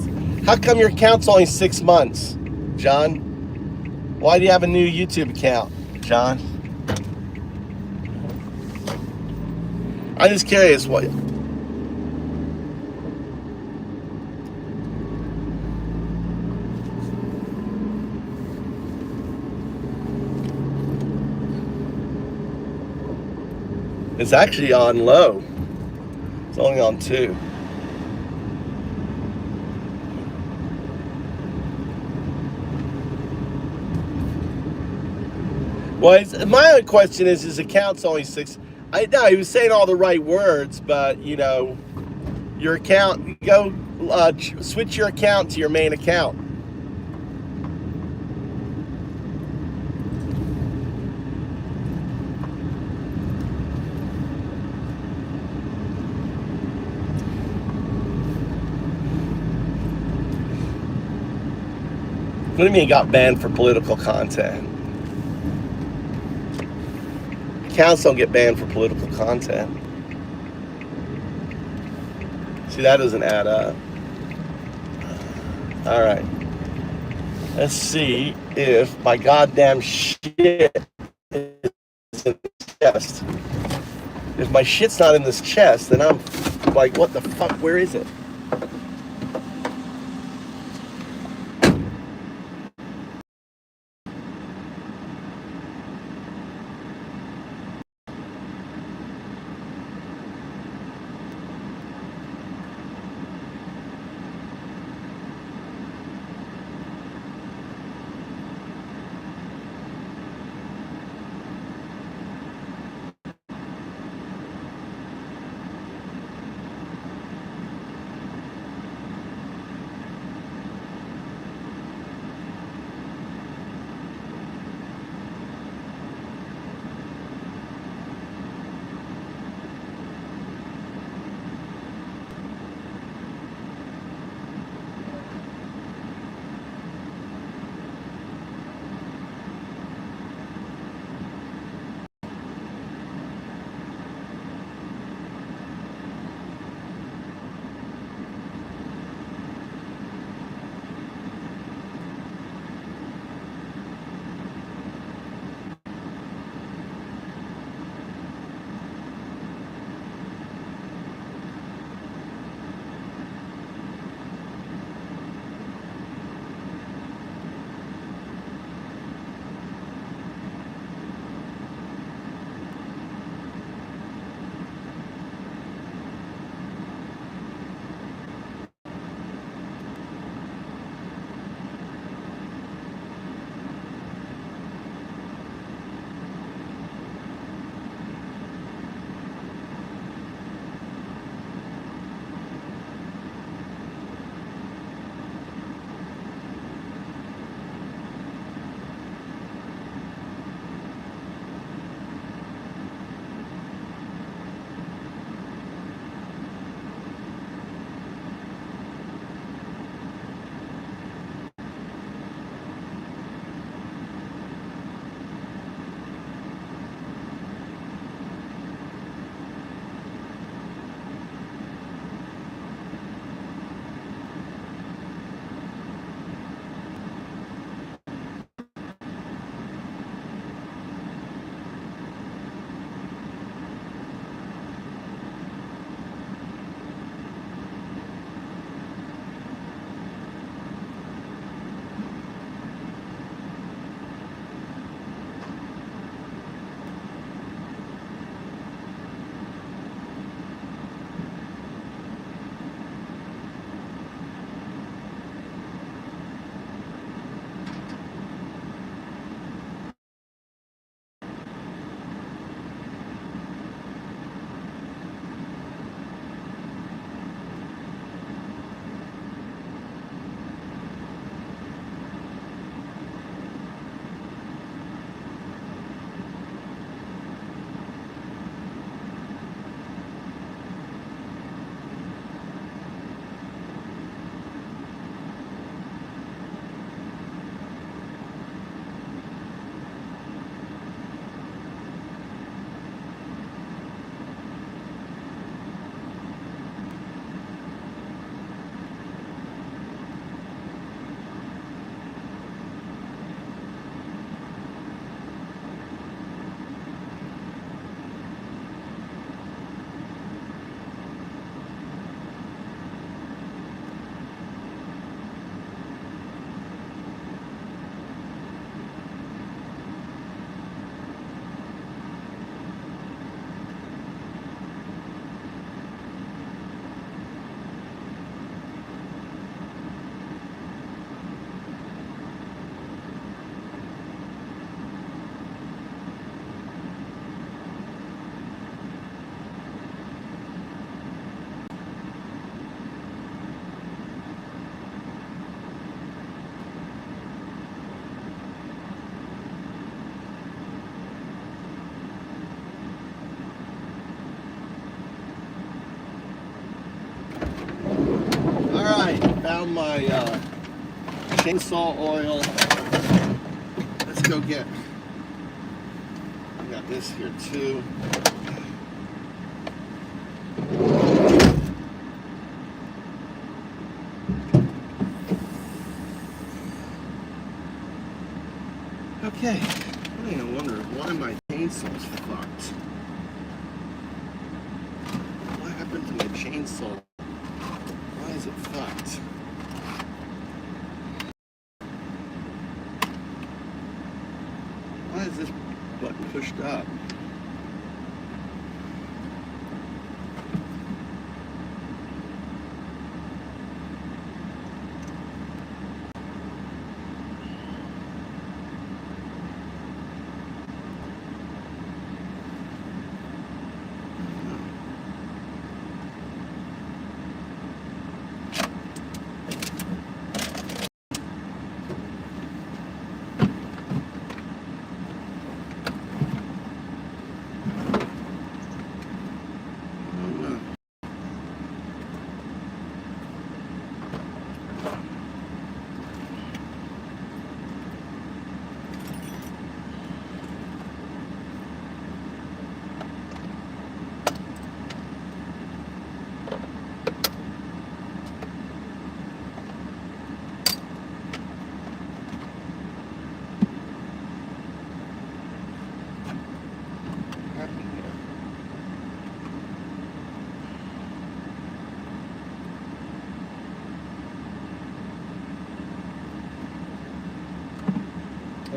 How come your account's only 6 months, John? Why do you have a new YouTube account, John? I'm just curious what. It's actually on low. It's only on 2. Well, my other question is his account's only 6. I know he was saying all the right words, but you know, your account, go switch your account to your main account. What do you mean he got banned for political content? Accounts don't get banned for political content. See, that doesn't add up. All right. Let's see if my goddamn shit is in this chest. If my shit's not in this chest, then I'm like, what the fuck? Where is it? my chainsaw oil. Let's go get. I got this here too. Okay, I think I wonder why my chainsaw's fucked. What happened to my chainsaw? Why is it fucked? Why is this button pushed up?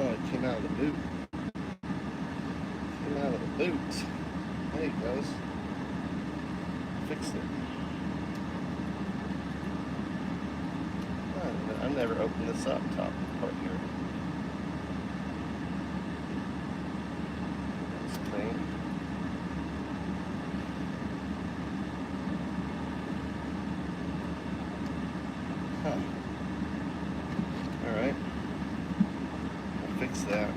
Oh, it came out of the boot. Came out of the boot. There it goes. Fixed it. I've never opened this up, top part here. It's clean. Huh. Alright. Fix that.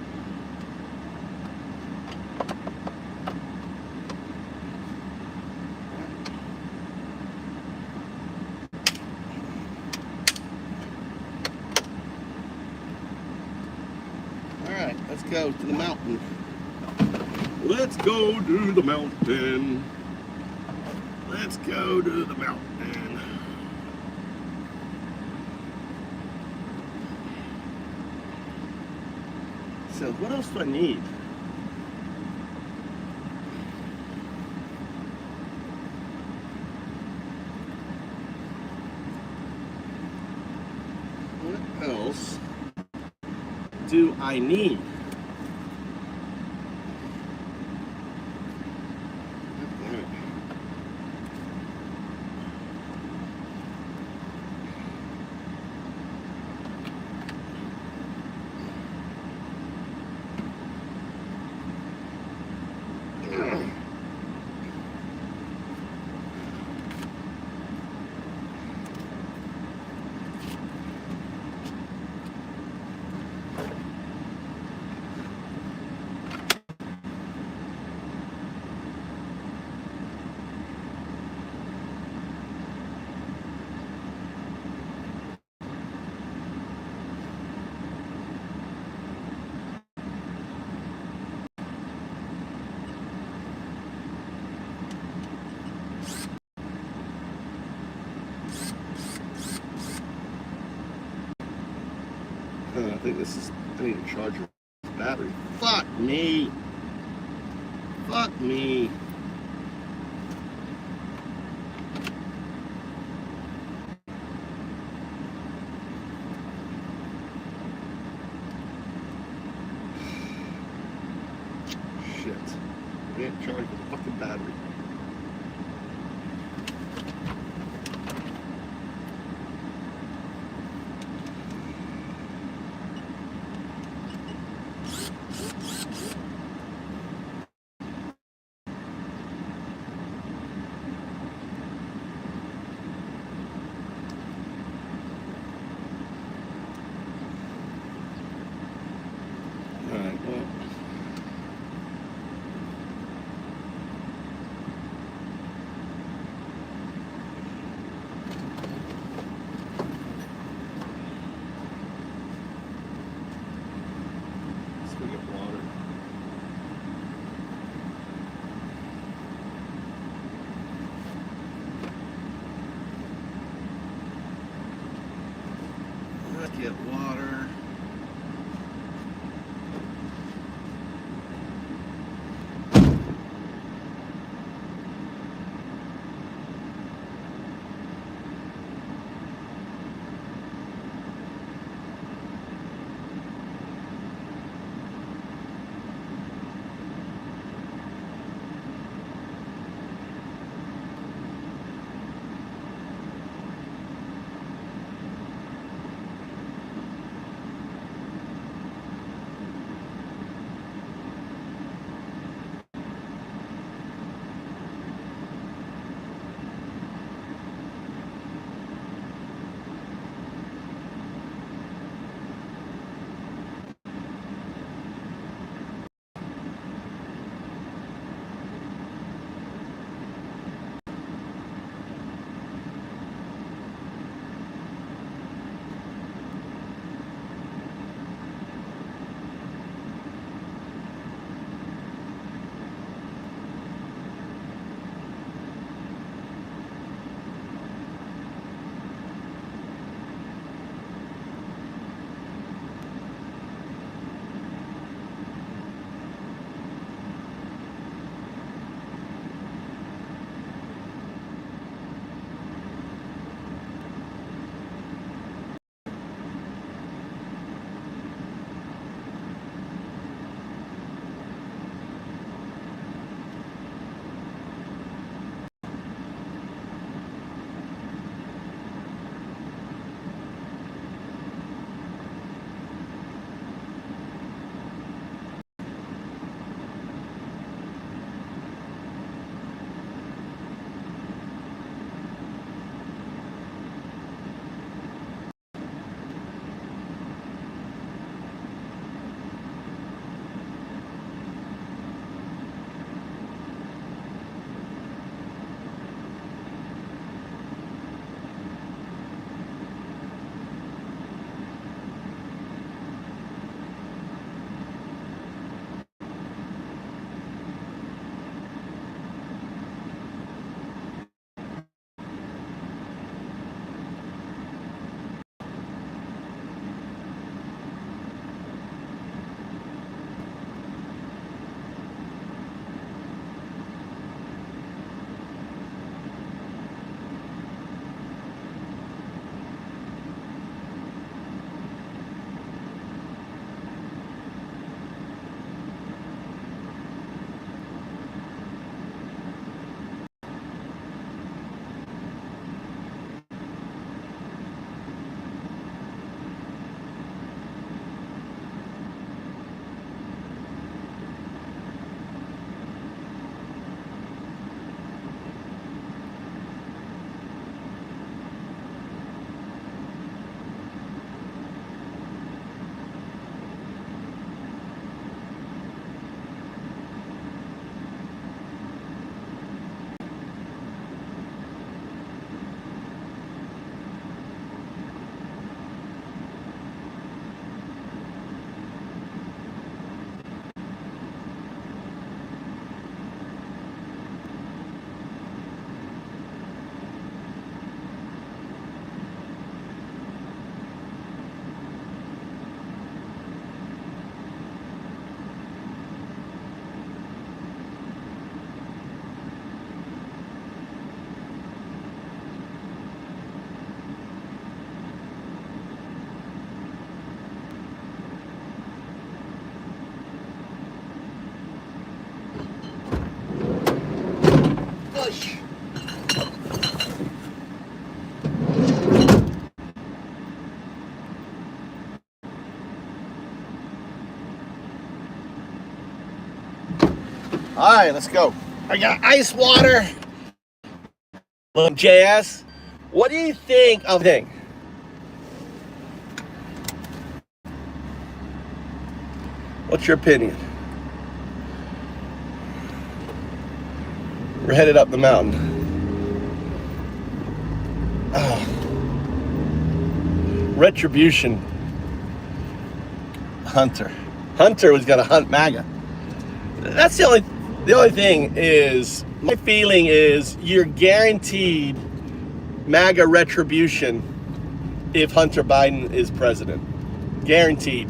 Alright, let's go to the mountain. Let's go to the mountain. Let's go to the mountain. So what else do I need? What else do I need? I think this is, I need to charge the battery. Fuck me. Fuck me. Shit. I can't charge the fucking battery. push. All right, let's go. I got ice water. Little JS, what do you think of the thing? What's your opinion? We're headed up the mountain. Oh. Retribution. Hunter. Hunter was gonna hunt MAGA. That's the only thing is, my feeling is you're guaranteed MAGA retribution if Hunter Biden is president. Guaranteed.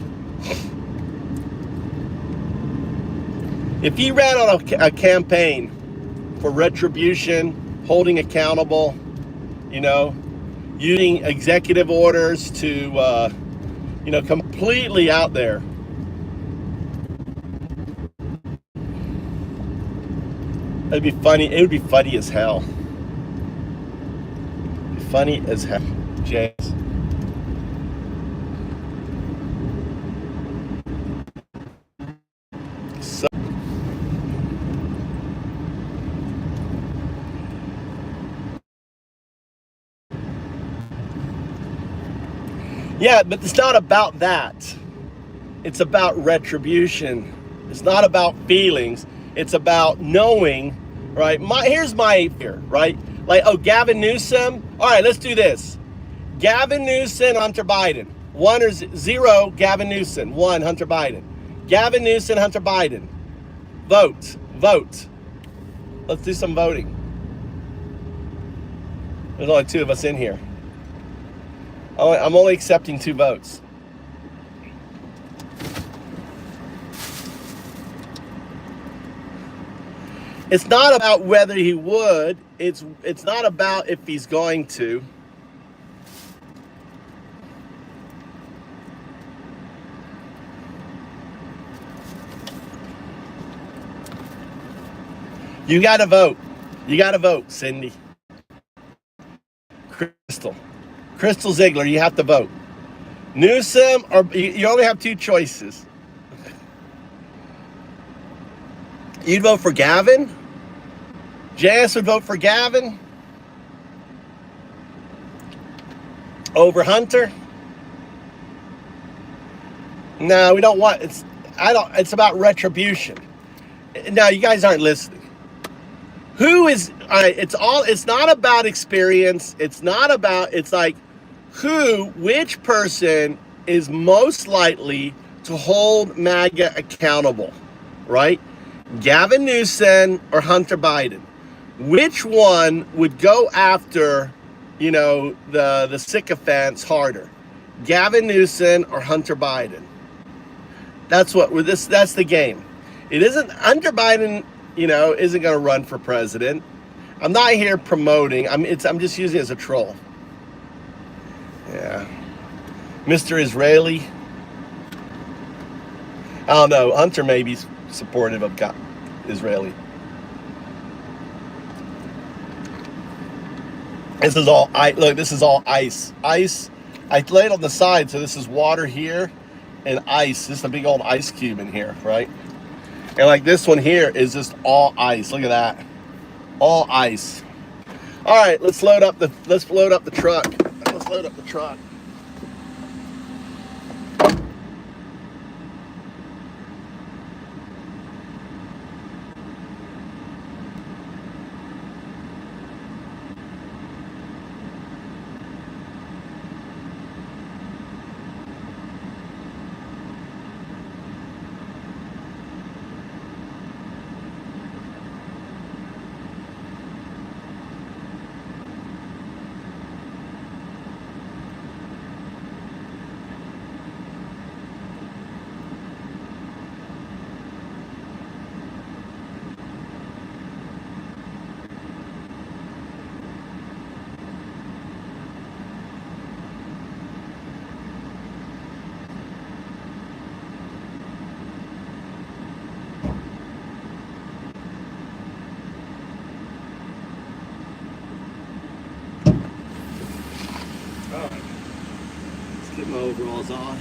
If he ran on a campaign for retribution, holding accountable, you know, using executive orders to, you know, completely out there. It'd be funny. It would be funny as hell. Funny as hell, James. So, yeah, but it's not about that. It's about retribution. It's not about feelings. It's about knowing, right? Here's my fear, right? Like, oh, Gavin Newsom. All right, let's do this. Gavin Newsom, Hunter Biden. 1 or 0, Gavin Newsom. 1, Hunter Biden. Gavin Newsom, Hunter Biden. Vote. Vote. Let's do some voting. There's only 2 of us in here. I'm only accepting 2 votes. It's not about whether he would. It's not about if he's going to. You got to vote. You got to vote, Cindy. Crystal Ziegler, you have to vote. Newsom, or you only have 2 choices. You'd vote for Gavin? JS would vote for Gavin over Hunter? No, we don't want it's about retribution. Now, you guys aren't listening. It's not about experience. It's like which person is most likely to hold MAGA accountable, right? Gavin Newsom or Hunter Biden? Which one would go after, you know, the sycophants harder? Gavin Newsom or Hunter Biden? That's the game. It isn't Hunter Biden, you know, isn't going to run for president. I'm not here promoting. I'm just using it as a troll. Yeah. Mr. Israeli. I don't know. Hunter may be supportive of Israeli. This is all look, this is all ice. Ice. I laid on the side, so this is water here and ice. This is a big old ice cube in here, right? And like this one here is just all ice. Look at that. All ice. All right, let's load up the truck. Let's load up the truck. rolls on.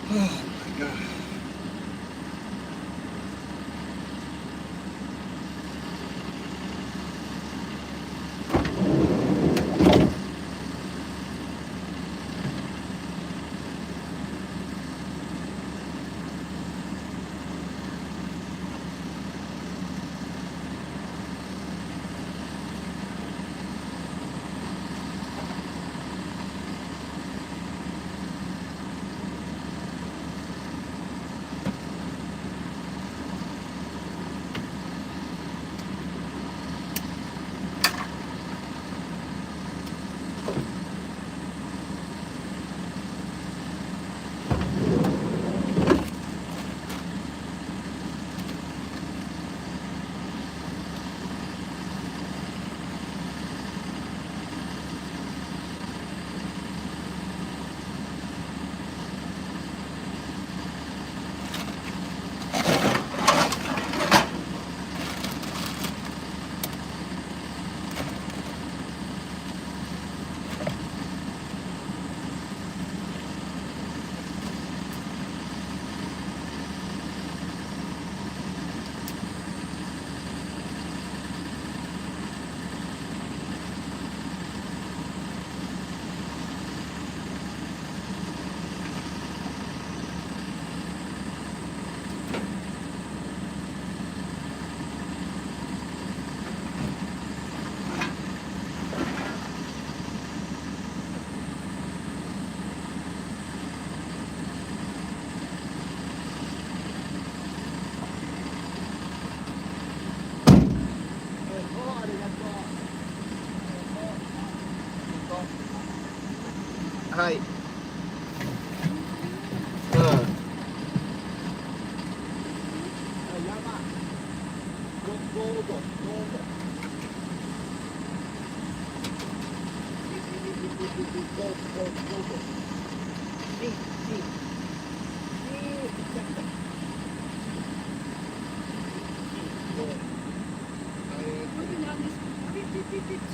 Oh my God. Hi.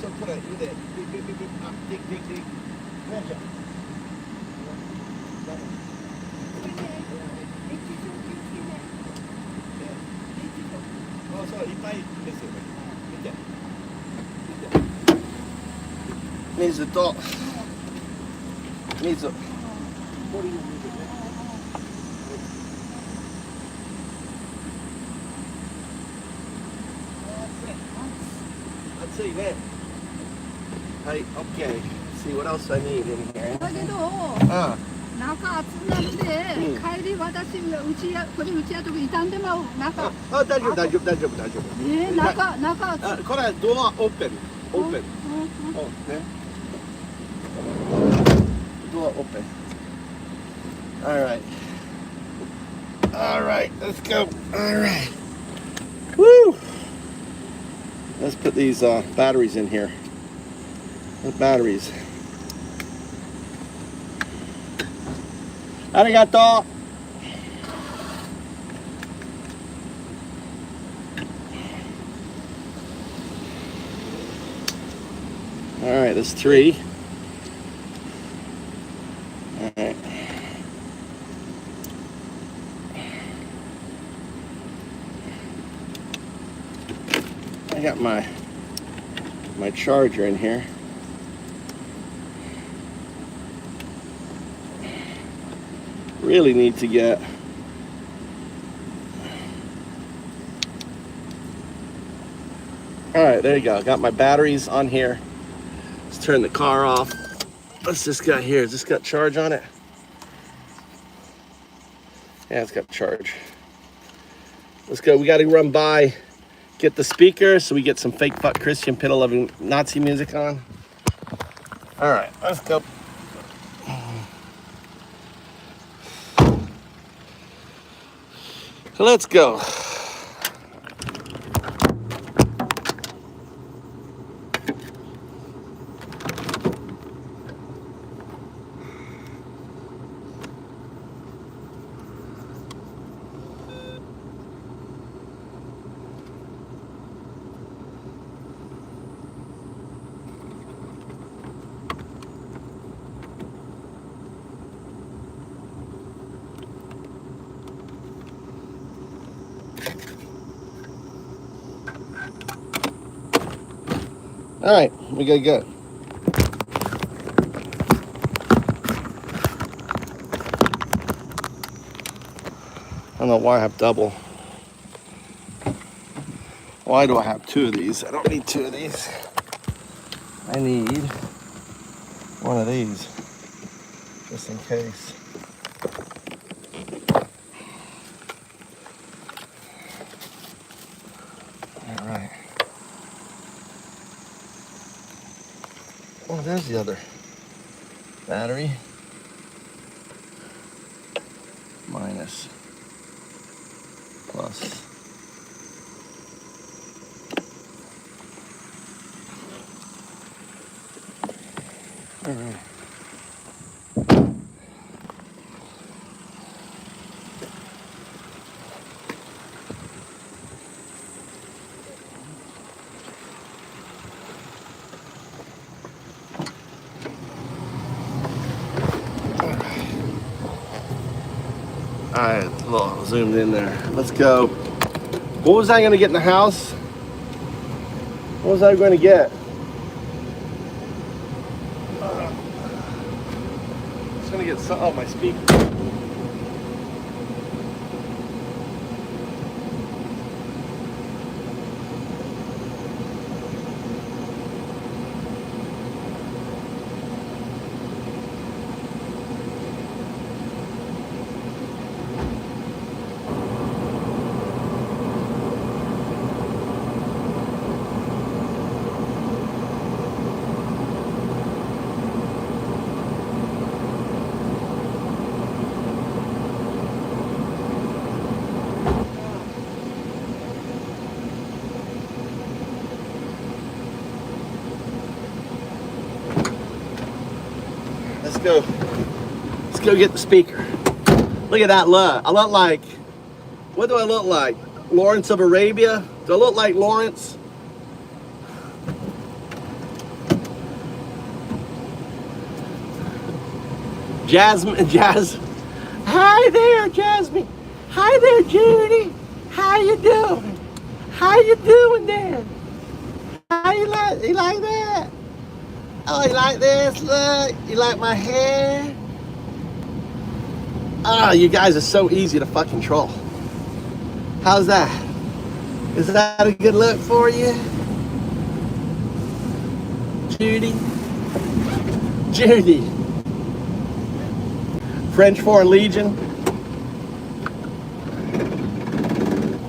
So put it in there. Dig. Measure. そういっぱいですよね。見て。水と水。氷の水ね。暑いね。はい、OK。See what else I need in here. だけど、中暑くなって、帰り私これ打ち跡傷んでまう中。大丈夫。中暑い。これドアオープン。ね。door open. All right. All right, let's go. All right. Woo! Let's put these batteries in here. The batteries. Arigato. All right, that's 3. All right. I got my charger in here. Really need to get all right, there you go. Got my batteries on here. Let's turn the car off. What's this got here? Has this got charge on it? Yeah, it's got charge. Let's go. We got to run by, get the speaker so we get some Fcuk Christian Pedo-lovin Nazi music on. All right, let's go. Let's go. All right, we gotta go. I don't know why I have double. Why do I have 2 of these? I don't need 2 of these. I need 1 of these, just in case. All right. Oh, there's the other battery. Minus. Plus. All right. All right, a little zoomed in there. Let's go. What was I gonna get in the house? What was I going to get? I was gonna get some. Oh, my speaker. Let's go get the speaker. Look at that look. I look like, what do I look like? Lawrence of Arabia? Do I look like Lawrence? Jasmine. Hi there, Jasmine. Hi there, Judy. How you doing? How you doing there? How you like that? Oh, you like this? Look, you like my hair? Oh, you guys are so easy to fucking troll. How's that? Is that a good look for you? Judy? Judy. French Foreign Legion.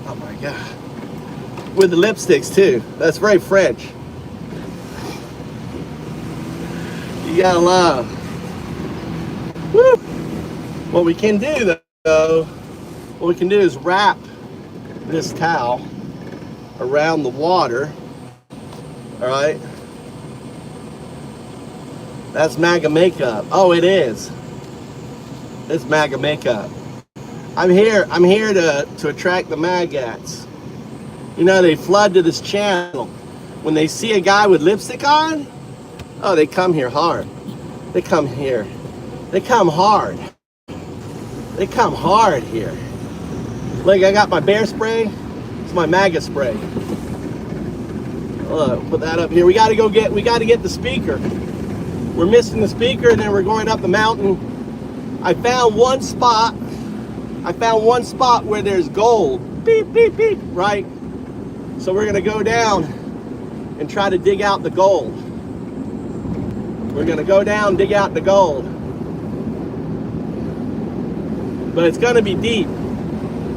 Oh my God. With the lipsticks too. That's very French. You gotta love. What we can do though, what we can do is wrap this towel around the water. All right. That's MAGA makeup. Oh, it is. It's MAGA makeup. I'm here to attract the maggots. You know, they flood to this channel. When they see a guy with lipstick on, oh, they come here hard. They come here. They come hard. They come hard here. Look, I got my bear spray. It's my MAGA spray. Look, put that up here. We gotta get the speaker. We're missing the speaker, and then we're going up the mountain. I found one spot where there's gold. Beep, beep, beep, right? So we're gonna go down and try to dig out the gold. We're gonna go down, dig out the gold. But it's gonna be deep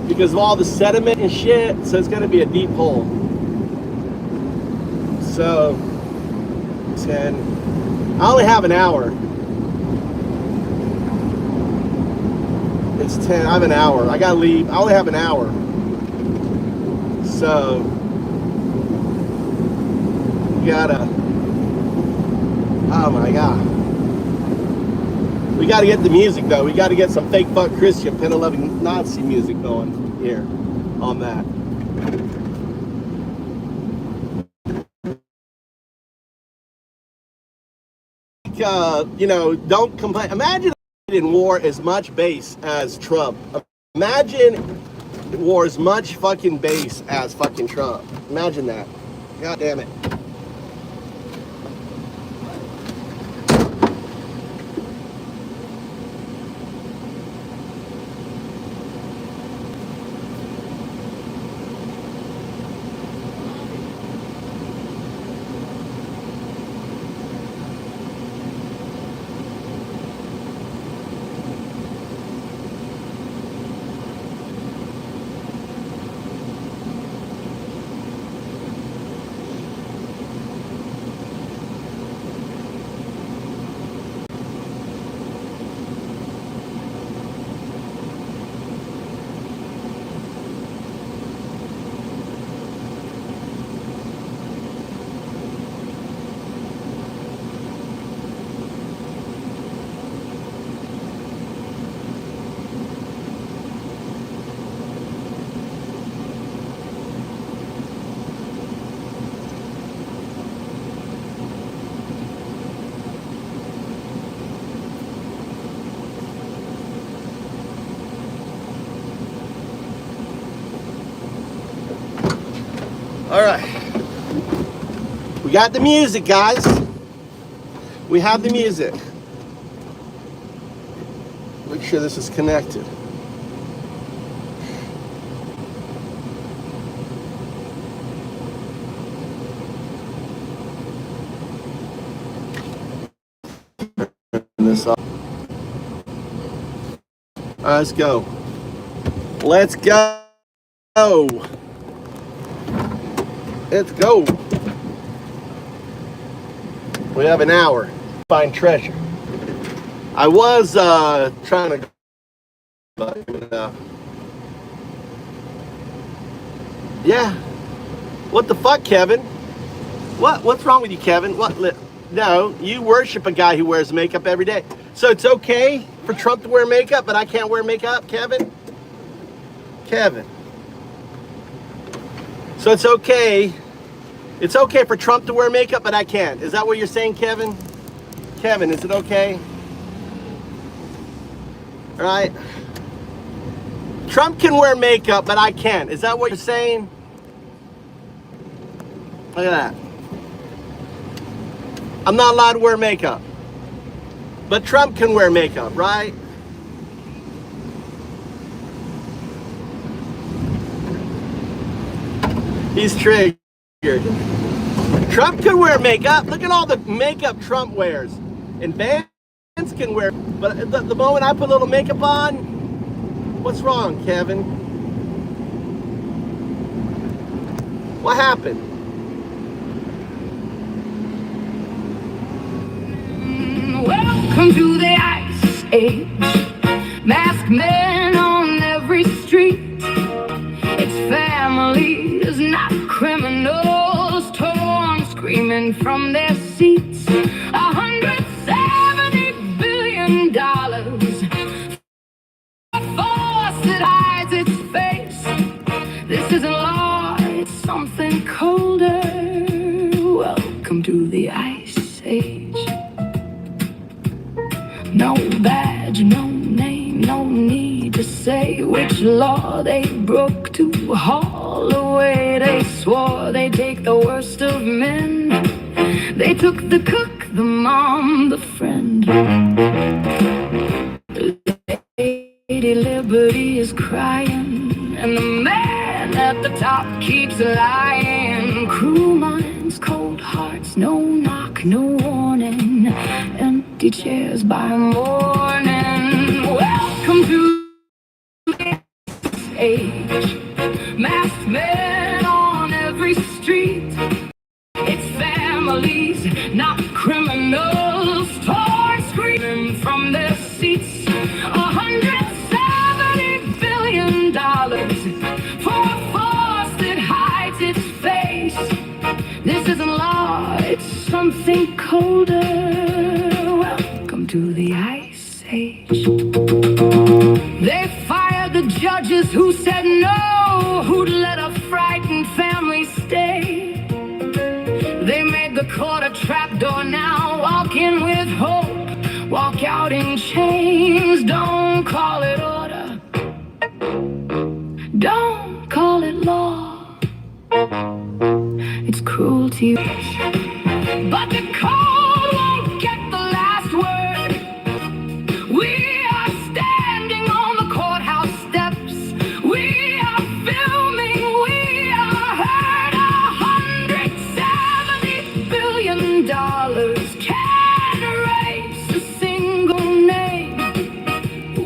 because of all the sediment and shit, so it's gonna be a deep hole. So, 10, I only have an hour. It's 10, I have an hour. I gotta leave, I only have an hour. So, you gotta, oh my God. We gotta get the music though. We gotta get some Fcuk Christian Pedo-lovin Nazi music going here on that. You know, don't complain. Imagine Biden wore as much base as Trump. Imagine it wore as much fucking base as fucking Trump. Imagine that. God damn it. All right, we got the music, guys. We have the music. Make sure this is connected. Turn this up. All right, let's go. Let's go. Let's go. We have an hour to find treasure. I was trying to, but yeah. What the fuck, Kevin? What's wrong with you, Kevin? What? No, you worship a guy who wears makeup every day. So it's okay for Trump to wear makeup, but I can't wear makeup, Kevin? Kevin. So it's okay. It's okay for Trump to wear makeup, but I can't. Is that what you're saying, Kevin? Kevin, is it okay? All right. Trump can wear makeup, but I can't. Is that what you're saying? Look at that. I'm not allowed to wear makeup. But Trump can wear makeup, right? He's triggered. Trump can wear makeup. Look at all the makeup Trump wears. And Vance can wear. But the moment I put a little makeup on, what's wrong, Kevin? What happened? Welcome to the ice age. Masked men on every street. It's families, not criminals, torn, screaming from their seats. $170 billion. A force that hides its face. This isn't law, it's something colder. Welcome to the Ice Age. No badge, no name, no need to say which law they broke to haul away. They swore they'd take the worst of men. They took the cook, the mom, the friend. Lady Liberty is crying, and the man at the top keeps lying. Cruel minds, cold hearts, no knock, no warning. Empty chairs by morning. Welcome to the age. Masked men on every street. It's families, not criminals, torn, screaming from their seats. $170 billion for a force that hides its face. This isn't law, it's something colder. Welcome to the Ice Age. They fired the judges who said no, who'd let a frightened family stay. They made the court a trapdoor now. Walk in with hope, walk out in chains. Don't call it order, don't call it law. It's cruelty, but the code won't get the last word. We are standing on the courthouse steps. We are filming, we are heard. $170 billion can't erase a single name.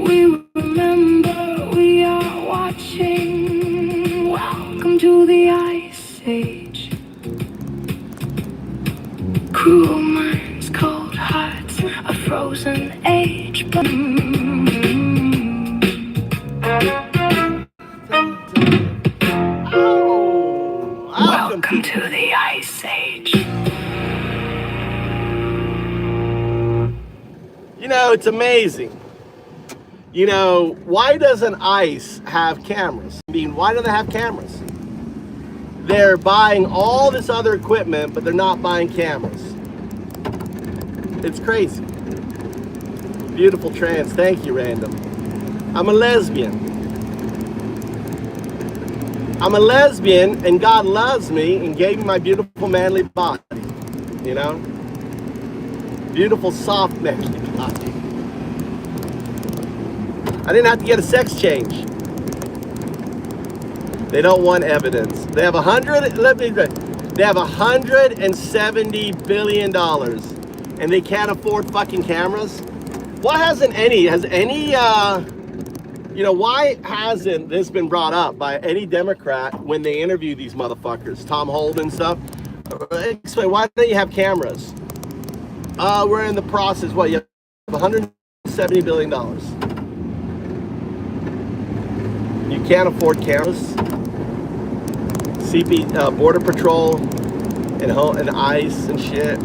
We remember, we are watching. Welcome to the Ice Age. Cruel minds, cold hearts, a frozen age. Welcome to the Ice Age. You know, it's amazing. You know, why doesn't ICE have cameras? I mean, why do they have cameras? They're buying all this other equipment, but they're not buying cameras. It's crazy. Beautiful trans. Thank you, Random. I'm a lesbian. I'm a lesbian, and God loves me and gave me my beautiful manly body. You know? Beautiful, soft, manly body. I didn't have to get a sex change. They don't want evidence. They have $170 billion, and they can't afford fucking cameras. Why hasn't any, why hasn't this been brought up by any Democrat when they interview these motherfuckers, Tom Holden and stuff? Explain, why don't you have cameras? We're in the process, what, you have $170 billion. You can't afford cameras. Border Patrol and ICE and shit.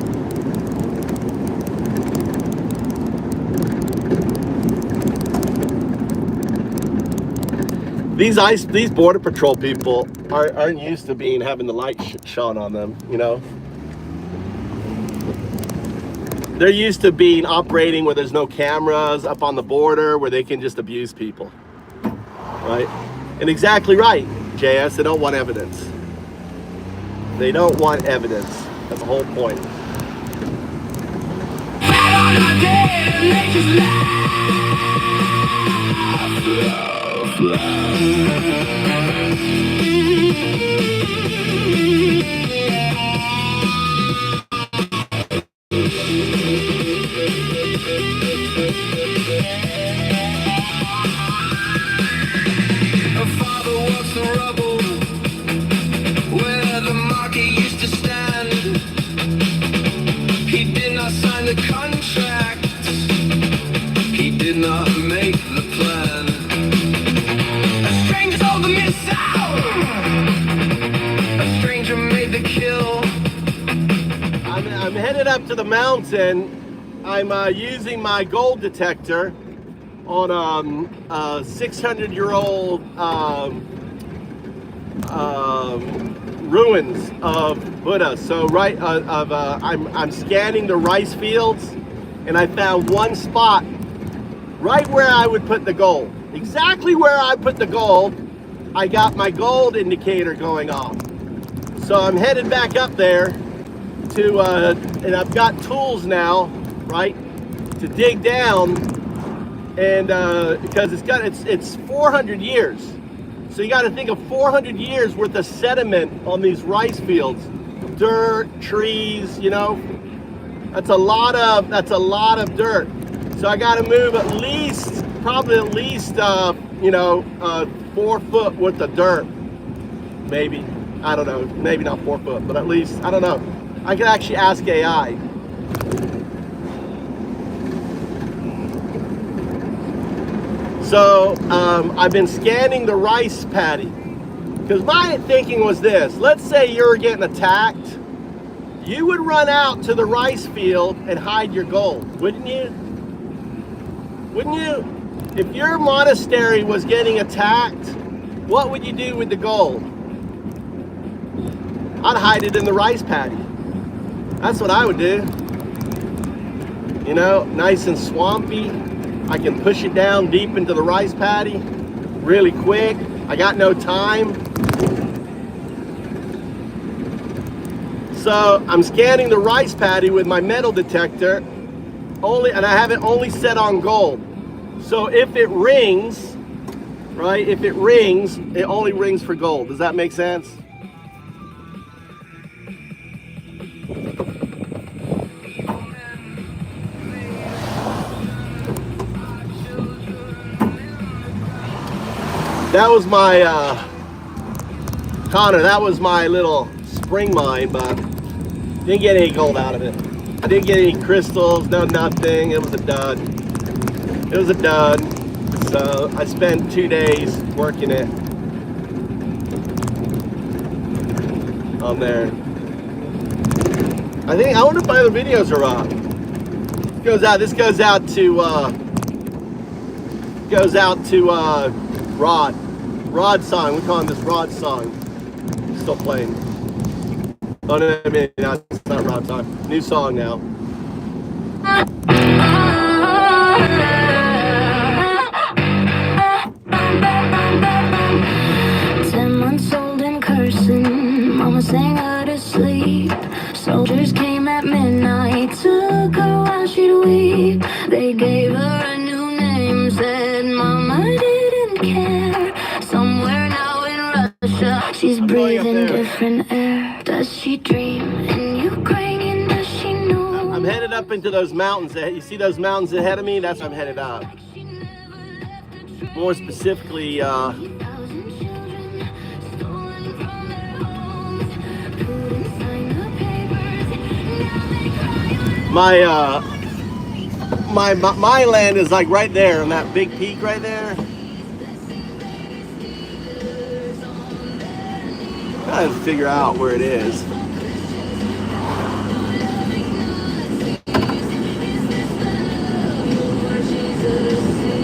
These Border Patrol people aren't used to having the light shone on them, you know. They're used to operating where there's no cameras up on the border, where they can just abuse people, right? And exactly right, JS. They don't want evidence. They don't want evidence. That's the whole point. The contract, he did not make the plan. to the mountain, I'm using my gold detector on a 600-year-old ruins of Buddha. So I'm scanning the rice fields, and I found one spot right where I would put the gold. Exactly where I put the gold, I got my gold indicator going off. So I'm headed back up there to, and I've got tools now, right, to dig down, and because it's 400 years. So you got to think of 400 years worth of sediment on these rice fields, dirt, trees, you know. That's a lot of dirt. So I got to move probably at least, 4 foot worth of dirt, maybe. I don't know, maybe not 4 foot, but at least, I don't know. I could actually ask AI. So I've been scanning the rice paddy, because my thinking was this: let's say you were getting attacked, you would run out to the rice field and hide your gold, wouldn't you? Wouldn't you? If your monastery was getting attacked, what would you do with the gold? I'd hide it in the rice paddy. That's what I would do. You know, nice and swampy. I can push it down deep into the rice paddy really quick. I got no time. So I'm scanning the rice paddy with my metal detector, and I have it only set on gold. So if it rings, right, if it rings, it only rings for gold. Does that make sense? That was my, Connor, that was my little spring mine, but didn't get any gold out of it. I didn't get any crystals, no nothing. It was a dud. It was a dud. So I spent 2 days working it on there. I wonder if my other videos are up. This goes out to Rod song. We call him this Rod song. Still playing. Oh no, maybe not. It's not Rod song. New song now. 10 months old and cursing, mama sang her to sleep. Soldiers came at midnight, took her while she'd weep. They gave her a new name, said mama didn't care. Somewhere now in Russia, she's breathing different air. Does she dream in Ukraine? Does she know? I'm headed up into those mountains. You see those mountains ahead of me? That's where I'm headed up. More specifically, my land is like right there on that big peak right there. Trying to figure out where it is.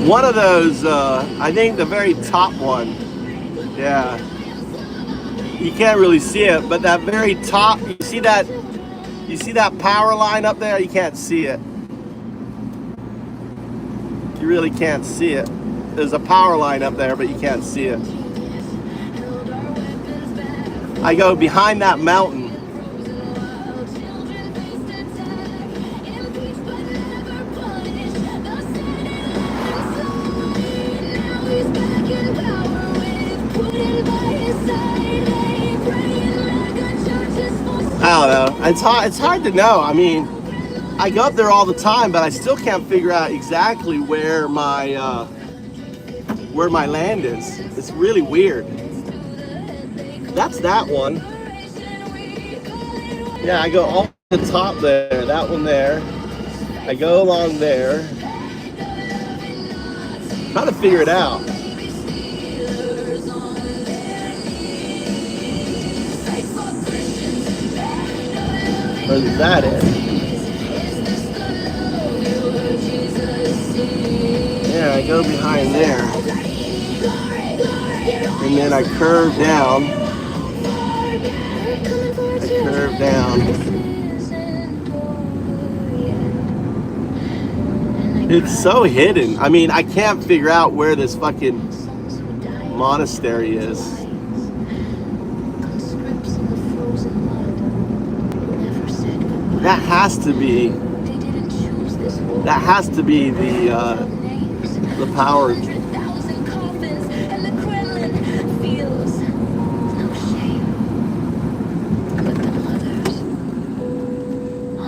One of those, I think the very top one. Yeah. You can't really see it, but that very top, you see that power line up there? You can't see it. You really can't see it. There's a power line up there, but you can't see it. I go behind that mountain. I don't know. It's hard to know. I mean, I go up there all the time, but I still can't figure out exactly where my land is. It's really weird. That's that one. Yeah, I go all the top there. That one there. I go along there. Trying to figure it out. Where is that at? I go behind there, and then I curve down. It's so hidden. I mean, I can't figure out where this fucking monastery is. That has to be the power.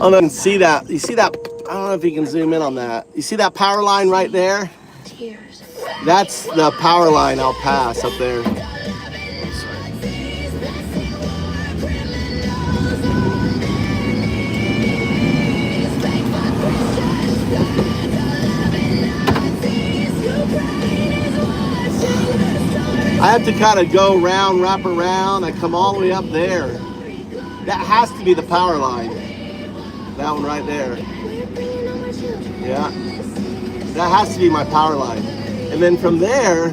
Oh, then see that? You see that? I don't know if you can zoom in on that. You see that power line right there? That's the power line I'll pass up there. I have to kind of go around, wrap around. I come all the way up there. That has to be the power line. That one right there. Yeah. That has to be my power line. And then from there,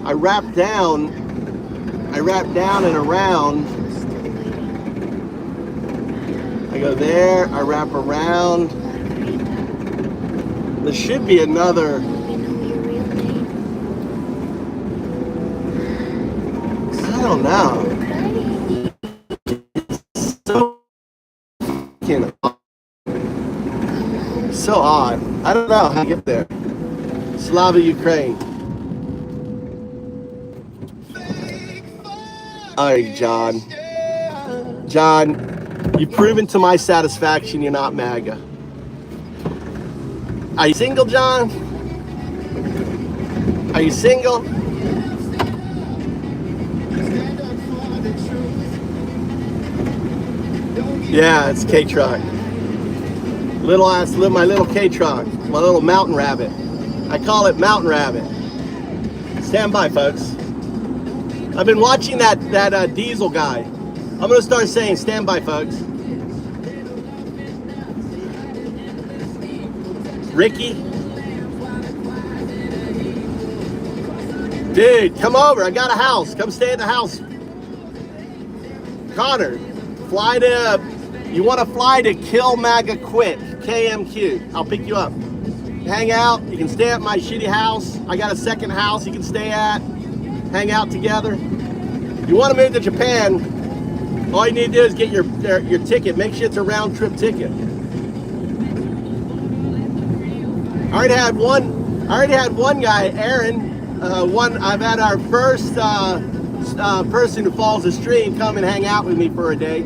I wrap down and around. I go there, I wrap around. There should be another. I don't know. So odd. I don't know how to get there. Slava, Ukraine. All right, John. John, you've proven to my satisfaction you're not MAGA. Are you single, John? Are you single? Yeah, it's K-Truck. My little K-Truck, my little mountain rabbit. I call it Mountain Rabbit. Stand by, folks. I've been watching that diesel guy. I'm gonna start saying stand by, folks. Ricky. Dude, come over. I got a house. Come stay at the house. Connor, fly to, you want to fly to Kill MAGA Quit, KMQ. I'll pick you up. Hang out. You can stay at my shitty house. I got a second house you can stay at. Hang out together. You want to move to Japan, all you need to do is get your ticket. Make sure it's a round trip ticket. I already had one guy, Aaron. I've had our first person who follows the stream come and hang out with me for a day.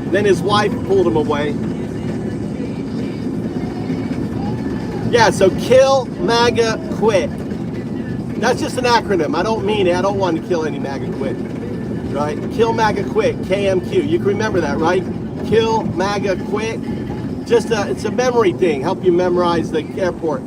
Then his wife pulled him away. Yeah, so Kill MAGA Quit. That's just an acronym. I don't mean it. I don't want to kill any MAGA Quit. Right? Kill MAGA Quit, KMQ. You can remember that, right? Kill MAGA Quit. It's a memory thing. Help you memorize the airport.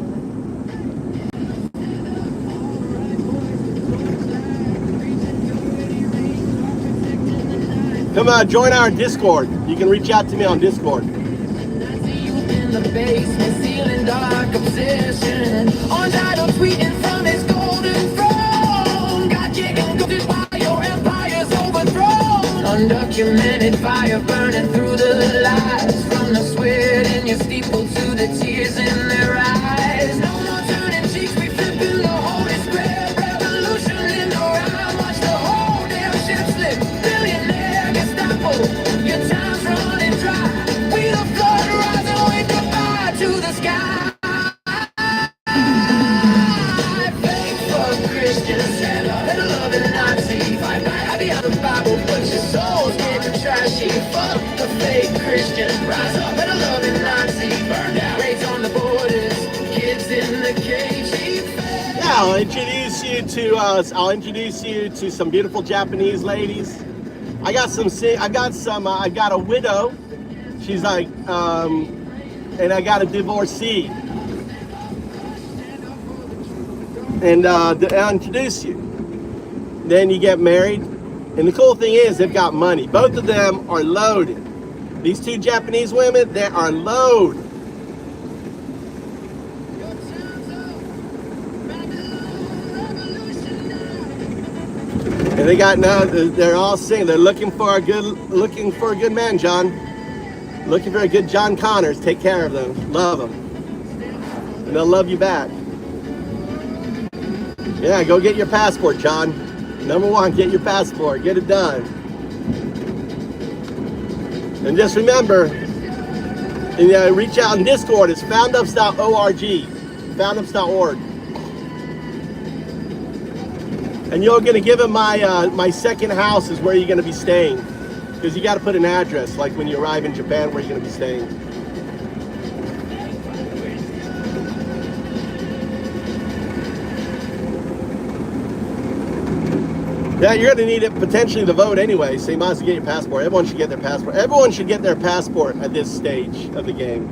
Come on, join our Discord. You can reach out to me on Discord. In the basement, ceiling dark obsession. On title tweeting from his golden throne. Got chicken cooked while your empire's overthrown. Undocumented fire burning through the lies. From the sweat in your steeple to the tears in their eyes. No more turning cheeks, we flipping the holy square. Revolution in the round, watch the whole damn ship slip. Billionaire Gestapo, your time's running dry. We the flood rising, wave goodbye to the sky. Fcuk Christian Pedo-lovin Nazi. Fight back, I be out of the Bible, but your soul's getting trashy. Fuck the fake Christian. Rise up, Pedo-lovin Nazi. Burned out, raids on the borders. Kids in the cage. Yeah, I'll introduce you to some beautiful Japanese ladies. I got a widow. She's like, and I got a divorcee. And I'll introduce you. Then you get married. And the cool thing is they've got money. Both of them are loaded. These two Japanese women, they are loaded. they got no. They're all singing. They're looking for a good man, John. Looking for a good John Connors. Take care of them. Love them. And they'll love you back. Yeah, go get your passport, John. Number one, get your passport. Get it done. And just remember, and reach out in Discord. It's foundups.org. Foundups.org. And you're going to give him my second house is where you're going to be staying. Because you got to put an address, like when you arrive in Japan, where you're going to be staying. Yeah, you're going to need it potentially to vote anyway, so you might as well get your passport. Everyone should get their passport. Everyone should get their passport at this stage of the game.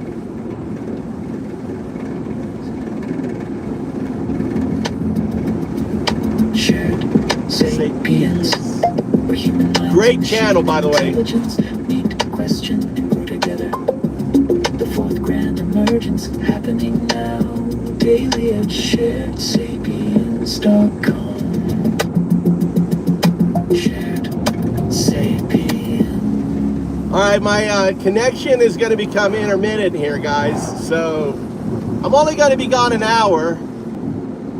Shared sapiens. Great channel, by the way. Need to question and grow together. The fourth grand emergence happening now. Daily at sharedsapiens.com. Shared Sapien. All right, my connection is going to become intermittent here, guys. So I'm only going to be gone an hour.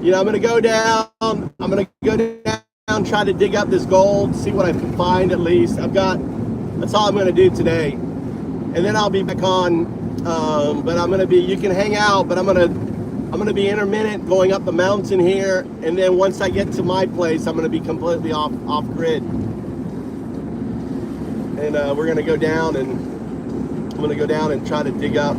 You know, I'm going to go down. I'm going to go down, try to dig up this gold, see what I can find at least. That's all I'm going to do today. And then I'll be back on. But I'm going to be, you can hang out, but I'm going to be intermittent going up the mountain here. And then once I get to my place, I'm going to be completely off grid. And we're going to go down and I'm going to go down and try to dig up.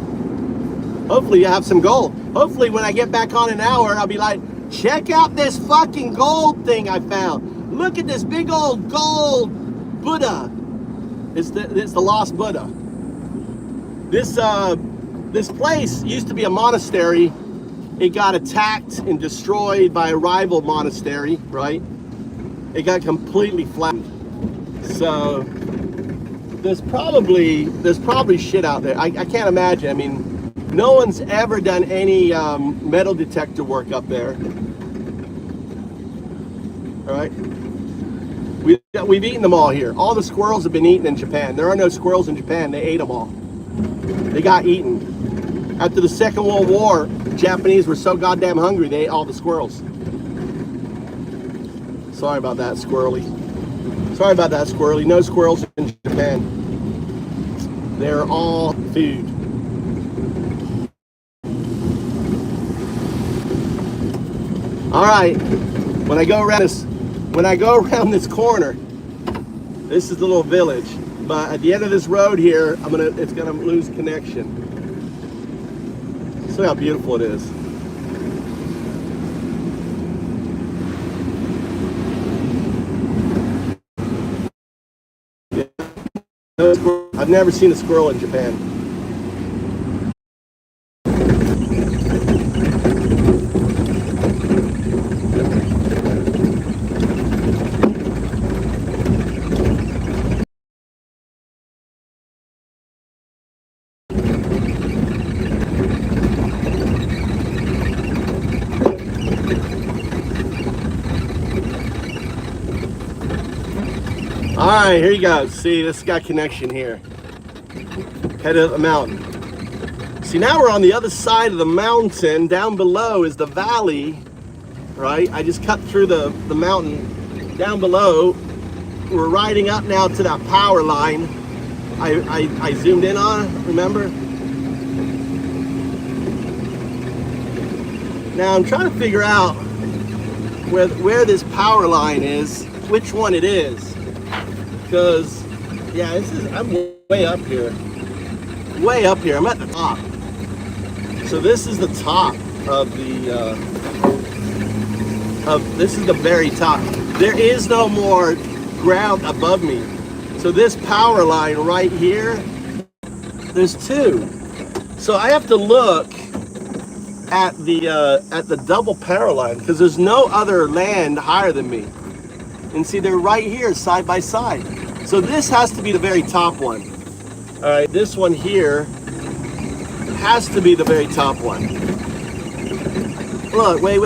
Hopefully you have some gold. Hopefully when I get back on an hour, I'll be like, check out this fucking gold thing I found. Look at this big old gold Buddha. It's the lost Buddha. This place used to be a monastery. It got attacked and destroyed by a rival monastery, right? It got completely flattened. So there's probably shit out there. I can't imagine. I mean, no one's ever done any metal detector work up there. All right, we've eaten them all here. All the squirrels have been eaten in Japan. There are no squirrels in Japan. They ate them all. They got eaten. After the Second World War, the Japanese were so goddamn hungry, they ate all the squirrels. Sorry about that, squirrely. Sorry about that, squirrely. No squirrels in Japan. They're all food. All right. When I go around this corner, this is the little village. But at the end of this road here, it's gonna lose connection. See how beautiful it is. I've never seen a squirrel in Japan. All right, here you go. See, this got connection here. Head of the mountain. See, now we're on the other side of the mountain. Down below is the valley, right? I just cut through the mountain. Down below, we're riding up now to that power line. I zoomed in on it, remember? Now I'm trying to figure out where this power line is, which one it is. Because, yeah, I'm way up here. Way up here, I'm at the top. So this is the top of this is the very top. There is no more ground above me. So this power line right here, there's two. So I have to look at the double power line because there's no other land higher than me. And see, they're right here side by side. So this has to be the very top one. All right, this one here has to be the very top one. Look, wait.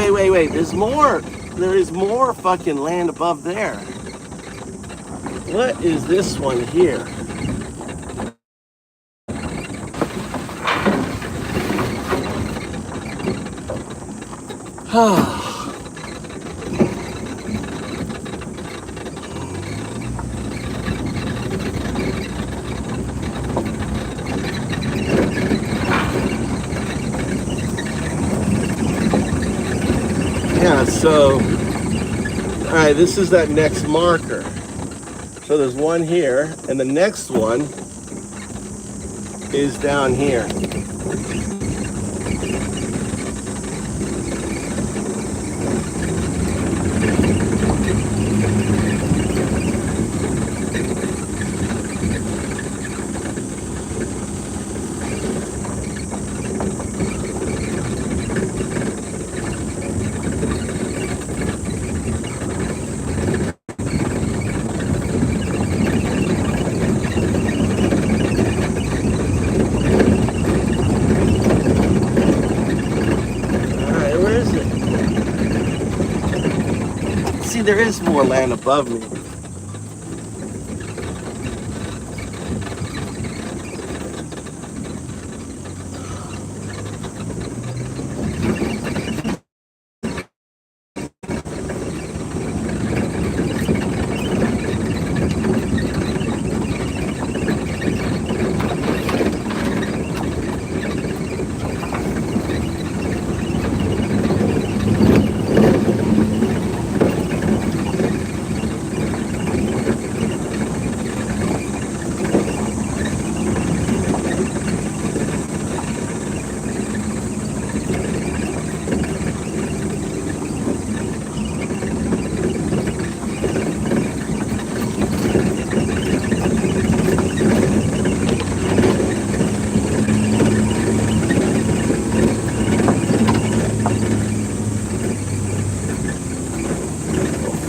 There's more. There is more fucking land above there. What is this one here? Yeah, so, all right, this is that next marker. So there's one here, and the next one is down here. There is more land above me.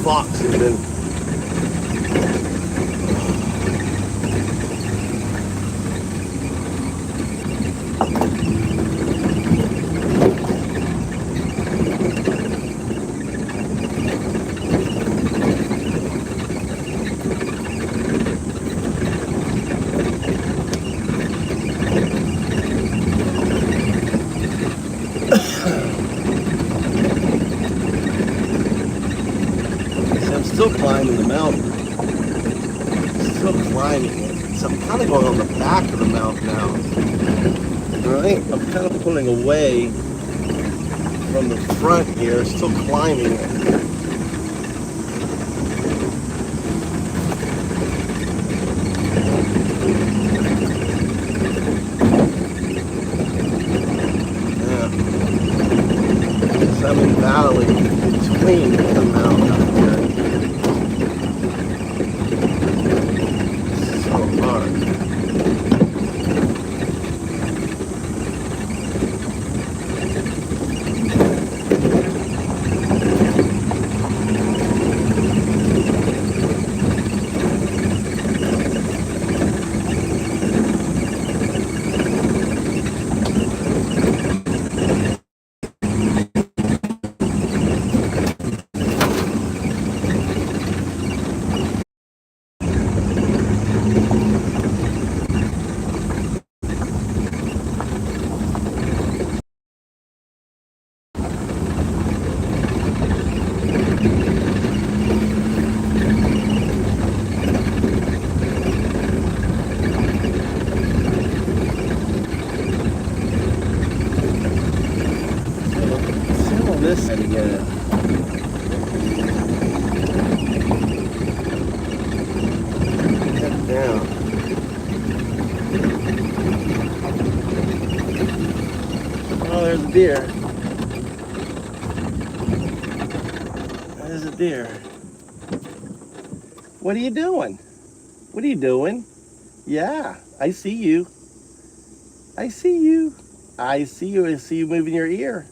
Fox has been still climbing the mountain. Still climbing it. So I'm kind of going on the back of the mountain now. Alright, I'm kind of pulling away from the front here, still climbing it. Yeah. So I'm in valley between the mountain up here. This and get it. Head down. Oh, there's a deer. There's a deer. What are you doing? What are you doing? Yeah, I see you. I see you. I see you. I see you moving your ear.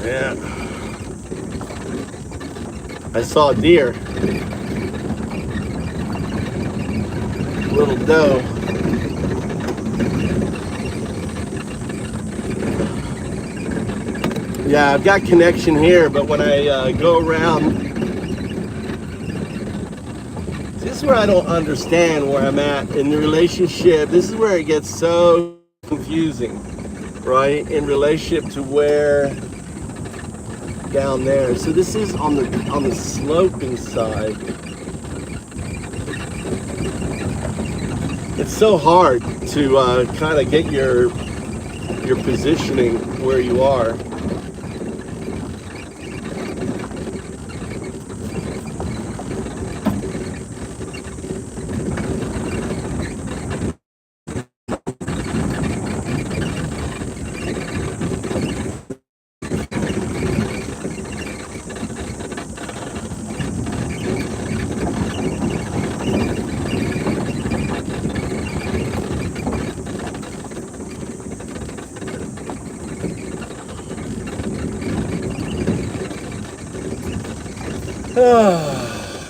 Yeah. I saw a deer. Little doe. Yeah, I've got connection here, but when I go around, this is where I don't understand where I'm at in the relationship. This is where it gets so confusing, right? In relationship to where down there. So this is on the sloping side. It's so hard to kind of get your positioning where you are.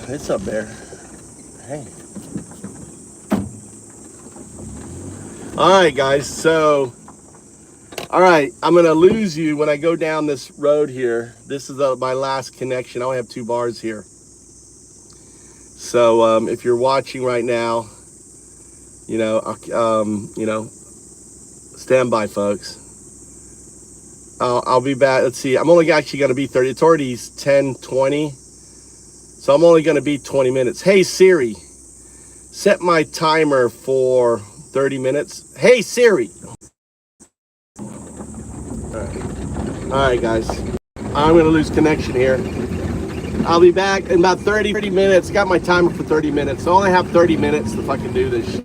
It's up there. Hey. All right, guys. So, all right, I'm gonna lose you when I go down this road here. This is my last connection. I only have 2 bars here. So, if you're watching right now, you know, stand by, folks. I'll be back. Let's see. I'm only actually gonna be 30. It's already 10:20. So I'm only going to be 20 minutes. Hey, Siri, set my timer for 30 minutes. Hey, Siri. All right, guys. I'm going to lose connection here. I'll be back in about 30 minutes. Got my timer for 30 minutes. So I only have 30 minutes to fucking do this shit.